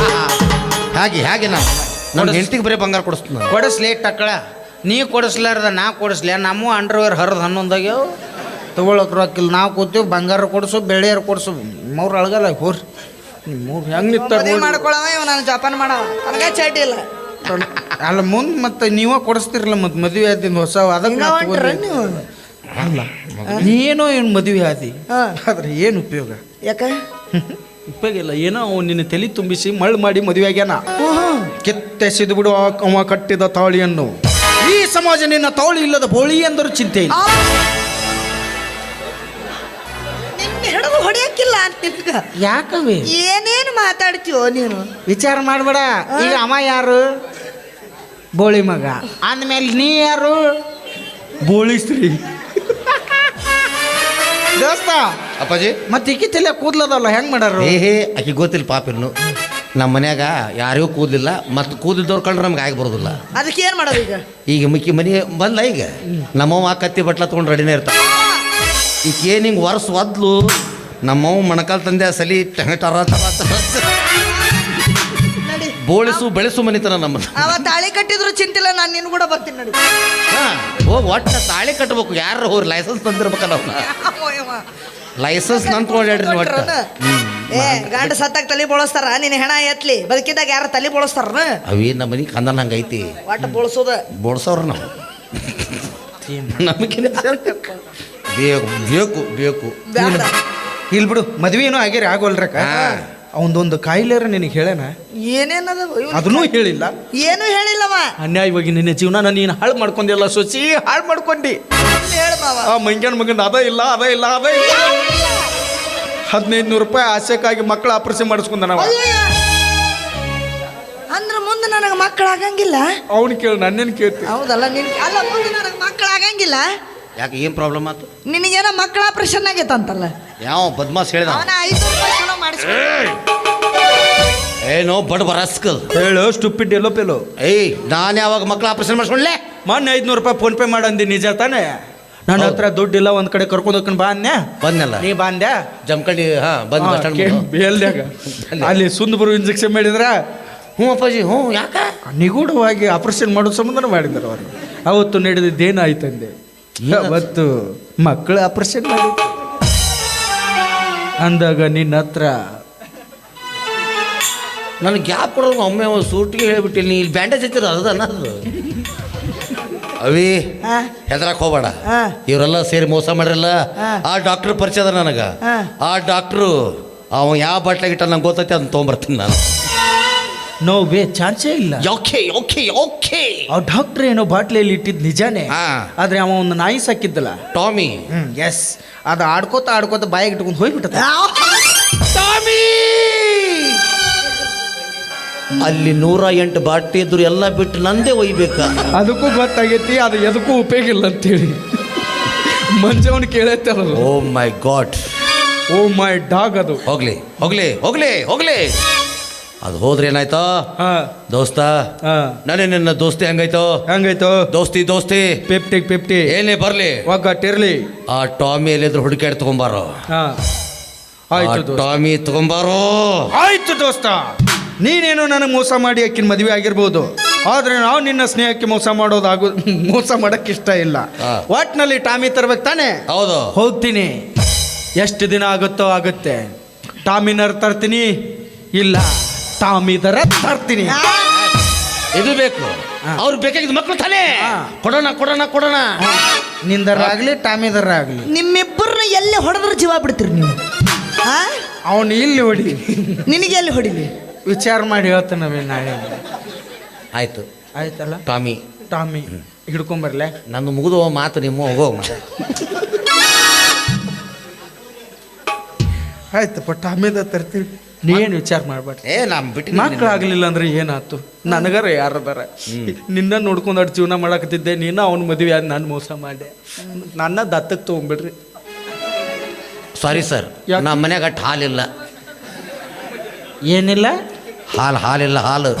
Speaker 2: ಹಾಗೆ ನನ್ನ ಹೆಂಡತಿಗೆ ಬರೀ ಬಂಗಾರ ಕೊಡಿಸ್ತೇನೆ
Speaker 4: ಕೊಡಿಸ್ಲಿ ಟಕ್ಕಳ ನೀ ಕೊಡಿಸ್ಲಾರ್ದ ನಾ ಕೊಡಿಸ್ಲಿ ನಮ್ಮ ಅಂಡರ್ವೇರ್ ಹರಿದು 11 ತಗೊಳಕ್ ರೊಕ್ಕಿಲ್ಲ ನಾವು ಕೂತೀವಿ ಬಂಗಾರ ಕೊಡಿಸು ಬೆಳ್ಳಿಯಾರ ಕೊಡಿಸು ನಿಮ್ಮವ್ರು ಅಳಗಲ್ಲ ಹೋರಿ ನಿಮ್ಮವ್ರು ಹೆಂಗೆ
Speaker 1: ಮದುವೆ ಮಾಡ್ಕೊಳವ ಇವ ನಾನು ಜಪಾನ್ ಮಾಡವ ನನಗೆ ಚೇಟಿ ಇಲ್ಲ.
Speaker 4: ಅಲ್ಲ ಮುಂದೆ ಮತ್ತೆ ನೀವ ಕೊಡಿಸ್ತಿರಲ್ಲ ಮತ್ತೆ ಮದುವೆ ಆದಿಂದ ಹೊಸ ಅದಕ್ಕೆ
Speaker 1: ನೀವು
Speaker 4: ಅಲ್ಲ ನೀನೋ ಏನು ಮದುವೆ ಆದಿ ಆದ್ರೆ ಏನು ಉಪಯೋಗ?
Speaker 1: ಯಾಕ
Speaker 4: ಉಪಯೋಗ ಇಲ್ಲ. ಏನೋ ಅವ್ನು ನಿನ್ನ ತಲೆ ತುಂಬಿಸಿ ಮಳ್ಳು ಮಾಡಿ ಮದುವೆ ಆಗ್ಯಾನ. ಕಿತ್ತೆಸಿದು ಬಿಡು ಅವ ಕಟ್ಟಿದ ತಾಳಿಯನ್ನು. ಈ ಸಮಾಜ ನಿನ್ನ ತಾಳಿ ಇಲ್ಲದ ಬೋಳಿ ಎಂದರೂ ಚಿಂತೆ ಇಲ್ಲ.
Speaker 1: ನಿನ್ನ ಹಿಡಿದು ಹೊಡೆಯಕ್ಕಿಲ್ಲ ನಿನ್ಗ.
Speaker 4: ಯಾಕವೇ
Speaker 1: ಏನೇನು ಮಾತಾಡ್ತೀವೋ ನೀನು?
Speaker 4: ವಿಚಾರ ಮಾಡಬೇಡ. ಈಗ ಅವ ಯಾರು? ಬೋಳಿ ಮಗ. ಅಂದಮೇಲೆ ನೀ ಯಾರು? ಬೋಳಿ ಸ್ತ್ರೀ. ದೋಸ್ತ
Speaker 2: ಅಪ್ಪಾಜಿ
Speaker 4: ಮತ್ತೆ ಈಕಿ ತಲೆ ಕೂದ್ಲದಲ್ಲ ಹೆಂಗ್ ಮಾಡಾರು?
Speaker 2: ಆಕಿ ಗೊತ್ತಿಲ್ಲ ಪಾಪಿರ್ನು ನಮ್ಮ ಮನ್ಯಾಗ ಯಾರಿಗೂ ಕೂದಲಿಲ್ಲ ಮತ್ತು ಕೂದಿದ್ದವ್ರು ಕಂಡ್ರೆ ನಮ್ಗೆ ಆಗಿ ಬರೋದಿಲ್ಲ.
Speaker 1: ಅದಕ್ಕೆ ಏನು ಮಾಡೋದು ಈಗ?
Speaker 2: ಈಗ ಮಿಕ್ಕಿ ಮನೆ ಬಂದ ಈಗ ನಮ್ಮವ್ವ ಕತ್ತಿ ಬಟ್ಲ ತೊಗೊಂಡು ರೆಡಿನೇ ಇರ್ತಾವೆ. ಈಗ ಏನು ಹಿಂಗೆ ವರ್ಷ ಒದ್ಲು ನಮ್ಮವ್ವ ಮೊಣಕಾಲು ತಂದೆ ಸಲಿ ಟರ ಬೋಳಿಸು ಬೆಳೆಸು ಮನಿತನ ನಮ್ಮನ್ನ.
Speaker 1: ಅವ ತಾಳಿ ಕಟ್ಟಿದ್ರು ಚಿಂತಿಲ್ಲ, ನಾನು ನಿನ್ ಕೂಡ ಬರ್ತೀನಿ ನೋಡಿ.
Speaker 2: ಹೋಗಿ ಒಟ್ಟು ತಾಳಿ ಕಟ್ಟಬೇಕು. ಯಾರು ಹೋರಿ ಲೈಸೆನ್ಸ್ ತಂದಿರ್ಬೇಕಲ್ಲ ಅವ್ನ. ಲೈಸೆನ್ಸ್ ನನ್ ತೊಗೊಂಡ್ರಿ ಒಟ್ಟು.
Speaker 1: ಏ ಗಂಡ ಸತ್ತಾಗ ತಲೆ ಬೋಳಿಸ್ತಾರ, ನಿನ್ನ ಹೆಣ ಎತ್ಲಿ ಬದುಕಿದಾಗ ಯಾರ ತಲೆ ಬೋಳಿಸ್ತಾರ?
Speaker 2: ಅವೇ ನಮ್ಮ ಮನೆ ಕಂದನ ಹಂಗೈತಿ.
Speaker 1: ಒಟ್ಟು ಬೋಳ್ಸೋದ
Speaker 2: ಬೋಳ್ಸವ್ರ ನಾವು ನಮಗೆ ಬೇಕು ಬೇಕು
Speaker 1: ಬ್ಯಾಡ.
Speaker 4: ಇಲ್ಲಿ ಬಿಡು, ಮದ್ವೆ ಏನೋ ಆಗ್ಯಾರ ಆಗೋಲ್ರಕ್ಕ. ಅವನದೊಂದು ಕಾಯಿಲೆರ ನಿನಗೆ ಹೇಳೇನ?
Speaker 1: ಏನೇನದ?
Speaker 4: ಅದನ್ನೂ ಹೇಳಿಲ್ಲ.
Speaker 1: ಏನು ಹೇಳಿಲ್ಲವ.
Speaker 4: ಅನ್ಯಾಯವಾಗಿ ನಿನ್ನ ಜೀವನ ನೀನು ಹಾಳು ಮಾಡ್ಕೊಂಡಿಲ್ಲ ಸೊಸಿ, ಹಾಳು ಮಾಡ್ಕೊಂಡಿ.
Speaker 1: ಹೇಳ ಮಾವ.
Speaker 4: ಆ ಮಂಗ್ಯನ ಮಗನ ಅದ ಇಲ್ಲ 1500 ರೂಪಾಯಿ ಆಸೆಕ್ಕಾಗಿ ಮಕ್ಕಳ ಆಪರೇಷನ್ ಮಾಡಿಸ್ಕೊಂಡ ನಾವು.
Speaker 1: ಅಂದ್ರ ಮುಂದೆ ನನಗೆ ಮಕ್ಕಳಾಗಂಗಿಲ್ಲ.
Speaker 4: ಅವ್ನು ಕೇಳಿ ನನ್ನೇನು ಕೇಳ್ತಿ?
Speaker 1: ಹೌದಲ್ಲ ನಿನ್ ಅಲ್ಲ, ಮುಂದೆ ನನಗೆ ಮಕ್ಕಳಾಗಂಗಿಲ್ಲ.
Speaker 2: ಯಾಕೆ ಏನು ಪ್ರಾಬ್ಲಮ್ ಆಯ್ತು?
Speaker 1: ನಿನಗೇನ ಮಕ್ಕಳ ಆಪರೇಷನ್ ಆಗೈತಂತಲ್ಲ?
Speaker 2: ಯಾವ ಬದ್ಮಾಸ್ ಹೇಳಿದ?
Speaker 1: ಅವನ 500 ರೂಪಾಯಿ ಚಲೋ ಮಾಡಿಸ್ಕೊ.
Speaker 2: ಏನೋ ಬಡ ಬರಸ್ಕಲ್
Speaker 4: ಹೇಳು ಸ್ಟುಪಿಡ್ ಎಲ್ಲೋ ಪೆಲೋ.
Speaker 2: ಏಯ್ ನಾನು ಯಾವಾಗ ಮಕ್ಕಳ ಆಪರೇಷನ್ ಮಾಡಿಸ್ಕೊಂಡ್ಲೆ?
Speaker 4: ಮೊನ್ನೆ 500 ರೂಪಾಯಿ ಫೋನ್ ಪೇ ಮಾಡಂದಿ, ನಿಜ ತಾನೆ? ನನ್ನ ಹತ್ರ ದುಡ್ಡಿಲ್ಲ, ಒಂದ್ ಕಡೆ ಕರ್ಕೊಂಡು ಹೋಗ್ಕೊಂಡು ಬಾ ಅನ್ಯ.
Speaker 2: ಬಂದ್ನಲ್ಲ
Speaker 4: ನೀ ಬಾಂದ್ಯಾ?
Speaker 2: ಜಮಖಂಡಿ ಬಂದ್ ಬಸ್ ಸ್ಟ್ಯಾಂಡ್
Speaker 4: ಬೇಲ್ದಾಗ ಅಲ್ಲಿ ಸುಂದಬರು ಇಂಜೆಕ್ಷನ್ ಮಾಡಿದ್ರ.
Speaker 2: ಹ್ಞೂ ಅಪ್ಪಾಜಿ ಹ್ಞೂ. ಯಾಕೆ?
Speaker 4: ನಿಗೂಢವಾಗಿ ಆಪರೇಷನ್ ಮಾಡೋ ಸಂಬಂಧ ಮಾಡಿದ್ದಾರೆ ಅವರು. ಅವತ್ತು ನಡೆದಿದ್ದೇನಾಯ್ತಂದೆ? ಅವತ್ತು ಮಕ್ಕಳ ಆಪರೇಷನ್ ಮಾಡಿ ಅಂದಾಗ ನಿನ್ನ ಹತ್ರ
Speaker 2: ನನಗೆ ಗ್ಯಾಪ್ ಕೊಡೋದು ಒಮ್ಮೆ ಸೂಟಿಗೆ ಹೇಳ್ಬಿಟ್ಟಿಲ್ಲ. ನೀ ಇಲ್ಲಿ ಬ್ಯಾಂಡೇಜ್ ಹಚ್ಚಿರ ಅದ ಅನ್ನೋದು. ಅವಿ ಹೆದರಕ್ ಹೋಗ್ಬೇಡ. ಇವರೆಲ್ಲ ಸೇರಿ ಮೋಸ ಮಾಡಿರಲ್ಲ. ಆ ಡಾಕ್ಟರ್ ಪರಿಚಯ ಅದ ನನಗೆ. ಆ ಡಾಕ್ಟ್ರು ಅವ ಯಾವ ಬಾಟ್ಲಾಗಿಟ್ಟ ನಂಗೆ ಗೊತ್ತೈತಿ ಅದನ್ನ ತೊಗೊಂಬರ್ತೀನಿ ನಾನು.
Speaker 4: ನೋ ವೇ, ಚಾನ್ಸೇ ಇಲ್ಲ.
Speaker 2: Okay okay okay.
Speaker 4: ಆ ಡಾಕ್ಟರ್ ಏನೋ ಬಾಟ್ಲಿಯಲ್ಲಿ ಇಟ್ಟಿದ್ದು ನಿಜಾನೇ. ಆದ್ರೆ ಅವ ಒಂದು ನಾಯಿ ಸಾಕಿದ್ದಲ್ಲ,
Speaker 2: ಟಾಮಿ.
Speaker 4: ಎಸ್, ಅದು ಆಡ್ಕೋತ ಬಾಯಿಗೆ ಇಟ್ಕೊಂಡು ಹೋಗ್ಬಿಟ್ಟ.
Speaker 2: ಟಾಮಿ ಅಲ್ಲಿ 108 ಬಾಟ್ಲಿ ಇದ್ರು ಎಲ್ಲ ಬಿಟ್ಟು ನಂದೇ ಒಯ್ಬೇಕ.
Speaker 4: ಅದಕ್ಕೂ ಗೊತ್ತಾಗೈತಿ ಅದು ಎದಕ್ಕೂ ಉಪಯೋಗ ಇಲ್ಲ ಅಂತೇಳಿ. ಮಂಜವನ್ ಕೇಳೈತಾರಲ್ಲ,
Speaker 2: ಓ ಮೈ ಗಾಡ್,
Speaker 4: ಓ ಮೈ ಡಾಗ್. ಅದು
Speaker 2: ಹೋಗ್ಲಿ ಹೋಗ್ಲಿ ಹೋಗ್ಲಿ ಹೋಗ್ಲಿ. ಅದು ಹೋದ್ರೆ ಏನಾಯ್ತೋ ದೋಸ್ತ? ನಾನೇ ನಿನ್ನ ದೋಸ್ತಿ ಹೆಂಗಾಯ್ತೋ? ದೋಸ್ತಿ
Speaker 4: ಪೆಪ್ಟಿ
Speaker 2: ಏನೇ ಬರ್ಲಿ
Speaker 4: ಒಗ್ಗಟ್ಟಿರ್ಲಿ.
Speaker 2: ಆ ಟಾಮಿ ಎಲ್ಲಿದ್ರು ಹುಡುಕಾಡಿ ತಗೊಂಬಾರೋ.
Speaker 4: ಆಯ್ತು
Speaker 2: ಟಾಮಿ ತಗೊಂಬಾರೋ.
Speaker 4: ಆಯ್ತು ದೋಸ್ತ, ನೀನೇನೋ ನನಗೆ ಮೋಸ ಮಾಡಿ ಅಕ್ಕಿನ ಮದುವೆ ಆಗಿರ್ಬೋದು, ಆದ್ರೆ ನಾವು ನಿನ್ನ ಸ್ನೇಹಕ್ಕೆ ಮೋಸ ಮಾಡಕ್ ಇಷ್ಟ ಇಲ್ಲ. ಒಟ್ನಲ್ಲಿ ಟಾಮಿ ತರ್ಬೇಕು ತಾನೆ?
Speaker 2: ಹೌದು.
Speaker 4: ಹೋಗ್ತೀನಿ, ಎಷ್ಟು ದಿನ ಆಗುತ್ತೋ ಆಗುತ್ತೆ. ಟಾಮಿನರ್ ತರ್ತೀನಿ, ಇಲ್ಲ ಟಾಮಿದರ ತರ್ತೀನಿ.
Speaker 2: ಇದು ಬೇಕು, ಅವ್ರು ಬೇಕಾಗಿದ್ದು ಮಕ್ಕಳು ತಾನೇ. ಕೊಡೋಣ.
Speaker 4: ನಿಂದರ ಆಗ್ಲಿ ಟಾಮಿದರ ಆಗ್ಲಿ,
Speaker 1: ನಿಮ್ಮಿಬ್ಬರನ್ನ ಎಲ್ಲಿ ಹೊಡೆದ್ರೆ ಜೀವ ಬಿಡ್ತೀರಿ ನೀವು?
Speaker 4: ಅವನು ಇಲ್ಲಿ ಹೊಡಿ,
Speaker 1: ನಿನಗೆ ಎಲ್ಲಿ ಹೊಡಿಲಿ?
Speaker 4: ವಿಚಾರ ಮಾಡಿ ಹೇಳ್ತಾನವೇ ನಾಳೆ.
Speaker 2: ಆಯ್ತಲ್ಲ? ಟಾಮಿ
Speaker 4: ಹಿಡ್ಕೊಂಬರ್ಲೆ.
Speaker 2: ನಂದು ಮುಗಿದು ಮಾತು ನಿಮ್ಮ ಹೋಗೋ.
Speaker 4: ಆಯ್ತಪ್ಪ ಆಮೇಲೆ ತರ್ತೀವಿ ನೀ ಏನು ವಿಚಾರ ಮಾಡಬೇಡ್ರಿ.
Speaker 2: ಏ ನಮ್ ಬಿಟ್ಟು
Speaker 4: ಮಕ್ಳಾಗ್ಲಿಲ್ಲ ಅಂದ್ರೆ ಏನಾಯ್ತು ನನಗಾರ ಯಾರದಾರ ನಿನ್ನ ನೋಡ್ಕೊಂಡು ಅಷ್ಟು ಜೀವನ ಮಾಡಕತ್ತಿದ್ದೆ ನೀನು ಅವ್ನ ಮದುವೆ ಆದ ನಾನು ಮೋಸ ಮಾಡಿದೆ ನನ್ನ ದತ್ತಕ್ಕೆ ತೊಗೊಂಬಿಡ್ರಿ.
Speaker 2: ಸಾರಿ ಸರ್, ನಮ್ಮ ಮನ್ಯಾಗ ಅಷ್ಟು ಹಾಲಿಲ್ಲ.
Speaker 4: ಏನಿಲ್ಲ
Speaker 2: ಹಾಲಿಲ್ಲ ಹಾಲು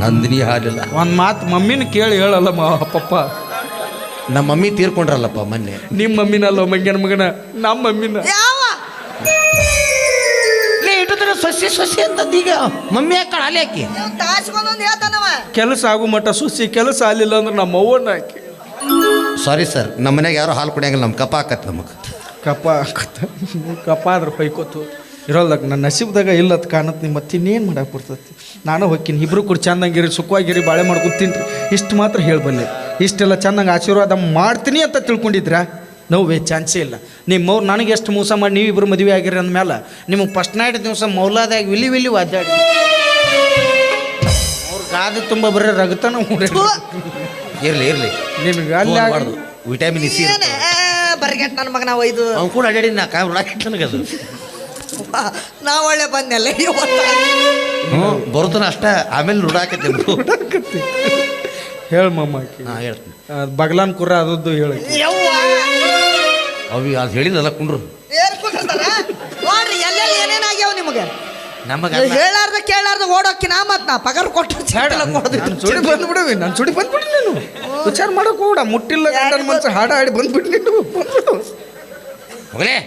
Speaker 2: ನಂದಿನಿ ಹಾಲಿಲ್ಲ.
Speaker 4: ಒಂದು ಮಾತು ಮಮ್ಮಿನ ಕೇಳಿ ಹೇಳಲ್ಲ ಪಪ್ಪ.
Speaker 2: ನಮ್ಮ ಮಮ್ಮಿ ತೀರ್ಕೊಂಡ್ರಲ್ಲಪ್ಪ ಮೊನ್ನೆ.
Speaker 4: ನಿಮ್ಮ ಮಮ್ಮಿನಲ್ಲ ಮಂಗ್ಯನ ಮಗನ, ನಮ್ಮ ಮಮ್ಮಿನ.
Speaker 1: ಯಾವ
Speaker 2: ಇಟ್ಟಿದ್ರೆ ಸೊಸಿ ಅಂತಂದೀಗ ಮಮ್ಮಿ ಯಾಕೆ ಹಾಲಿ ಹಾಕಿ
Speaker 1: ತಾಸ್ಕೊಂದೊಂದು ಹೇಳ್ತಾನವ.
Speaker 4: ಕೆಲಸ ಆಗು ಮಟ್ಟ ಸುಸಿ, ಕೆಲಸ ಆಗಲಿಲ್ಲ ಅಂದ್ರೆ ನಮ್ಮ ಅವ್ವನ್ನ ಹಾಕಿ.
Speaker 2: ಸಾರಿ ಸರ್, ನಮ್ಮ ಮನ್ಯಾಗ ಯಾರು ಹಾಲು ಕುಡಿಯಂಗಿಲ್ಲ. ನಮ್ಮ ಕಪ್ಪ ಹಾಕತ್ತೆ ನಮಗೆ.
Speaker 4: ಕಪ್ಪ ಆದ್ರೆ ಬೈಕೋತು ಇರೋಲ್ಲಕ್ಕೆ ನನ್ನ ನಸೀಬ್ದಾಗ ಇಲ್ಲತ್ ಕಾಣತ್ತೆ. ನಿಮ್ಮ ಮತ್ತಿನ್ನೇನು ಮಾಡಕ್ಕೆ ಬರ್ತೈತಿ. ನಾನು ಹೋಗ್ತೀನಿ, ಇಬ್ರು ಕೂಡ ಚಂದಂಗಿರಿ ಸುಖವಾಗಿರಿ ಬಾಳೆ ಮಾಡ್ಕೊತೀನಿ ರೀ. ಇಷ್ಟು ಮಾತ್ರ ಹೇಳಬಲ್ಲೆ. ಇಷ್ಟೆಲ್ಲ ಚೆನ್ನಾಗಿ ಆಶೀರ್ವಾದ ಮಾಡ್ತೀನಿ ಅಂತ ತಿಳ್ಕೊಂಡಿದ್ರಾ? ನೋವೇ ಚಾನ್ಸೇ ಇಲ್ಲ. ನಿಮ್ಮವ್ರು ನನಗೆ ಎಷ್ಟು ಮೋಸ ಮಾಡಿ ನೀವಿಬ್ಬರು ಮದುವೆ ಆಗಿರಿ ಅಂದಮೇಲೆ ನಿಮಗೆ ಫಸ್ಟ್ ನೈಟ್ ದಿವಸ ಮೌಲಾದಾಗಿ ವಿಲಿ ಒದ್ದಾಡಿ ಅವ್ರ ಗಾದೆ ತುಂಬ ಬರೀ ರಗತನ
Speaker 2: ಇರ್ಲಿ
Speaker 4: ನಿಮಗೆ ಅಲ್ಲಿ
Speaker 2: ವಿಟಮಿನ್ ಸಿ
Speaker 1: ಬರ್ಗೆಟ್ ನನ್ನ ಮಗನ ಒಯ್ದು
Speaker 2: ಅವ್ನು ಕೂಡ ಅಡ್ಯಾಡಿ ನಾ ಕಾಯಿ ಉಡಾಕಿಟ್ಟು ನನಗದು.
Speaker 1: ನಾ ಒಳ್ಳೆ ಬಂದೆಲ್ಲ
Speaker 2: ಹ್ಞೂ ಬರುತ್ತಾನ ಅಷ್ಟೇ, ಆಮೇಲೆ ರುಡಾಕತ್ತೆ.
Speaker 4: ಹೇಳ ಮಮ್ಮಾಕಿ.
Speaker 2: ಹಾಂ ಹೇಳ್ತೀನಿ.
Speaker 4: ಬಗ್ಲಾನ್ ಕುರ್ರ ಅದದ್ದು ಹೇಳಿ
Speaker 2: ಅವಿ ಅದು ಹೇಳಿದಲ್ಲ ಕುಂಡ್ರು
Speaker 1: ನೋಡ್ರಿ ಎಲ್ಲೆಲ್ಲಿ ಏನೇನಾಗ್ಯಾವ ನಿಮಗೆ.
Speaker 2: ನಮಗೆ
Speaker 1: ಹೇಳಾರ್ದ ಕೇಳಾರ್ದ ಓಡೋಕಿ ನಾ ಮತ್ ನಾ ಪಗಾರ ಕೊಟ್ಟು
Speaker 4: ಸುಡಿ ಬಂದ್ಬಿಡವಿ. ನಾನು ಸುಡಿ ಬಂದ್ಬಿಡಿ. ನೀನು ವಿಚಾರ ಮಾಡೋಕೆ ಕೂಡ ಮುಟ್ಟಿಲ್ಲ ಗಂಡನ ಮನ್ಸ ಹಾಡ ಹಾಡಿ ಬಂದ್ಬಿಟ್ಟು ನೀನು
Speaker 2: ಮಗಲೇ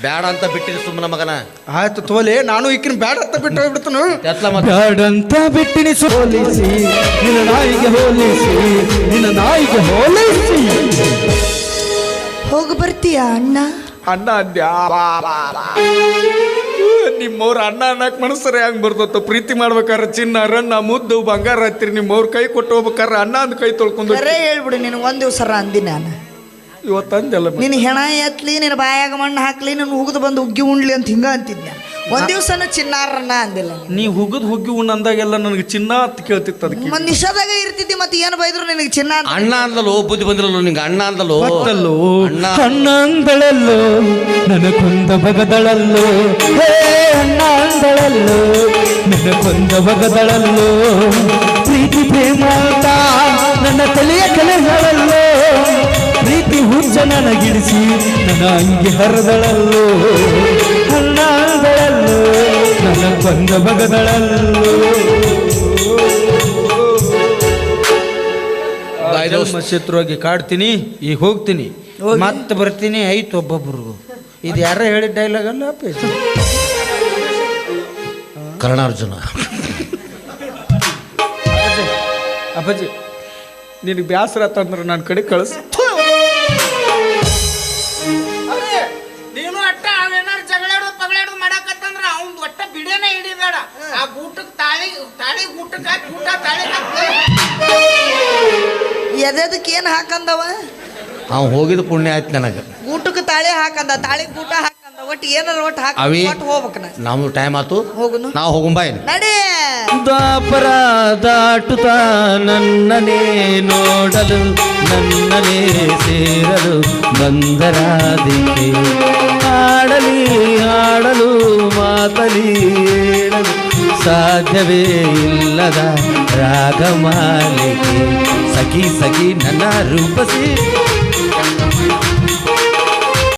Speaker 2: ಬ್ಯಾಡ ಅಂತ ಬಿಟ್ಟಿರಿ ಸುಮ್ಮನ ಮಗನ.
Speaker 4: ಆಯ್ತು ತೋಲೆ, ನಾನು ಈಕಿನ ಬ್ಯಾಡ ಅಂತ ಬಿಟ್ಟು ಹೋಗ್ಬಿಡ್ತಾನು.
Speaker 3: ಬ್ಯಾಡಂತ ಬಿಟ್ಟಿನಿ ಸೋಲಿಸಿ ನಿನ್ನ ನಾಯಿಗೆ ಹೋಲಿಸಿ, ನಿನ್ನ ನಾಯಿಗೆ ಹೋಲಿಸಿ.
Speaker 1: ಹೋಗಿ ಬರ್ತೀಯ ಅಣ್ಣ?
Speaker 4: ಅಣ್ಣ ಅಂದ್ಯಾ? ನಿಮ್ಮವ್ರ ಅಣ್ಣ ಅನ್ನಕ್ಕೆ ಮನಸ್ಸರ ಹೆಂಗೆ ಬರ್ತತ್ತ? ಪ್ರೀತಿ ಮಾಡ್ಬೇಕಾರೆ ಚಿನ್ನ ರನ್ನ ಮುದ್ದು ಬಂಗಾರ ಹತ್ತಿರಿ. ನಿಮ್ಮವ್ರ ಕೈ ಕೊಟ್ಟು ಹೋಗ್ಬೇಕಾರೆ ಅಣ್ಣ ಅಂದ್ ಕೈ ತೊಳ್ಕೊಂಡು
Speaker 1: ಬರೇ ಹೇಳ್ಬಿಡು. ನಿನಗೆ ಒಂದು ದಿವಸ ಅಂದಿ ನಾನು.
Speaker 4: ಇವತ್ತು ಅಂದೆಲ್ಲ
Speaker 1: ನಿನ್ನ ಹೆಣ ಎತ್ಲಿ, ನಿನ್ನ ಬಾಯಾಗ ಮಣ್ಣು ಹಾಕ್ಲಿ, ನಿನ್ನ ಹುಗಿದು ಬಂದು ಉಗ್ಗಿ ಉಣ್ಲಿ ಅಂತ ಹಿಂಗ ಅಂತಿದ್ದೆ. ಒಂದ್ ದಿವ್ಸನ ಚಿನ್ನಾರನ್ನ ಅಂದಿಲ್ಲ.
Speaker 4: ನೀ ಹುಗ್ಗಿ ಉಣ್ಣ ಅಂದಾಗೆಲ್ಲ ನನಗೆ ಚಿನ್ನ ಅಂತ ಕೇಳ್ತಿತ್ತು. ಅದಕ್ಕೆ
Speaker 1: ಮತ್ತೆ ನಿಷಾದಾಗ ಇರ್ತಿದ್ದಿ, ಮತ್ತೆ ಏನು ಬೈದ್ರು ನಿನಗೆ ಚಿನ್ನ ಅಂತ.
Speaker 2: ಅಣ್ಣ ಅಂದಲೋ ಬುದ್ಧಿ ಬಂದಿರಲ್ಲ ನಿಂಗೆ. ಅಣ್ಣ ಅಂದಲೋ
Speaker 3: ಅಣ್ಣ ಅಂದಳಲ್ಲೋ ನನ್ನ ಕೊಂದ ಬಗದಳಲ್ಲೋ, ಹೇ ಅಣ್ಣ ಅಂದಳಲ್ಲೋ ನನ್ನ ಕೊಂದ ಬಗದಳಲ್ಲೋ. ಪ್ರೀತಿ ಪ್ರೇಮ ಅಂತ ನನ್ನ ತಲೆಯ ಕಲೆಗಳಲ್ಲೋ, ಪ್ರೀತಿ ಹುಚ್ಚ ನನಗಿಡಿಸಿ ನನ್ನ ಅಂಗಿ ಹರಿದಳಲ್ಲೋ. ಅಣ್ಣ ಅಂದಳಲ್ಲೋ ನನ್ನ ಕೊಂದ ಬಗದಳಲ್ಲೋ.
Speaker 4: ಶತ್ರುವಾಗಿ ಕಾಡ್ತೀನಿ, ಈಗ ಹೋಗ್ತೀನಿ, ಮತ್ತೆ ಬರ್ತೀನಿ. ಐತು ಒಬ್ಬೊಬ್ರಿಗೂ. ಇದು ಯಾರ ಹೇಳಿದ ಡೈಲಾಗ್ ಅಲ್ಲ
Speaker 2: ಕರ್ಣಾರ್ಜುನ.
Speaker 4: ಅಪ್ಪಾಜಿ ನಿನಗೆ ಬ್ಯಾಸರ ಆತಂದ್ರೆ ನನ್ನ ಕಡೆ ಕಳಿಸ್.
Speaker 5: ನೀನು ಅಟ್ಟ ಅವೇನಾರು ಜಗಳಾಡೋದು ಪಗಳಾಡೋದು ಮಾಡಕತ್ತಂದ್ರ ಅವ್ನ್ ಒಟ್ಟ ಬಿಡೇನೆ ಹಿಡಿಬೇಡ. ಆ ಗೂಟಕ್ಕೆ ತಾಳಿ ಗೂಟಕ್ಕೆ ಹಾಕಿ ಗೂಟ ತಾಳಿ
Speaker 1: ಎದಕ್ಕೆ ಏನು ಹಾಕಂದವ?
Speaker 2: ಅವ್ ಹೋಗಿದ ಪುಣ್ಯ ಆಯ್ತು ನನಗೆ.
Speaker 1: ಗೂಟಕ್ಕೆ ತಾಳಿ ಹಾಕಂದ, ತಾಳಿ ಗೂಟ ಹಾಕಂದ, ಒಟ್ಟು ಏನಾರ ಒಟ್ಟು ಹಾಕಿ
Speaker 2: ಅವಿ
Speaker 1: ಒಟ್ಟು ಹೋಗ್ಬೇಕನ.
Speaker 2: ನಮ್ದು ಟೈಮ್ ಆತು,
Speaker 1: ಹೋಗುನು
Speaker 2: ನಾವು ಹೋಗುಂಬಾಯಿ
Speaker 1: ನಡಿ.
Speaker 3: ದ್ವಾಪರ ದಾಟುತ್ತಾ ನನ್ನನೇ ನೋಡಲು, ನನ್ನನೇ ಸೇರಲು ಬಂದರಾದಿಕೆ. ಹಾಡಲಿ ಹಾಡಲು ಮಾತಲಿ ಹೇಳಲು ಸಾಧ್ಯವೇ ಇಲ್ಲದ ರಾಗಮಾಲಿಕೆ. ಸಖಿ ಸಖಿ ನನ್ನ ರೂಪಸಿ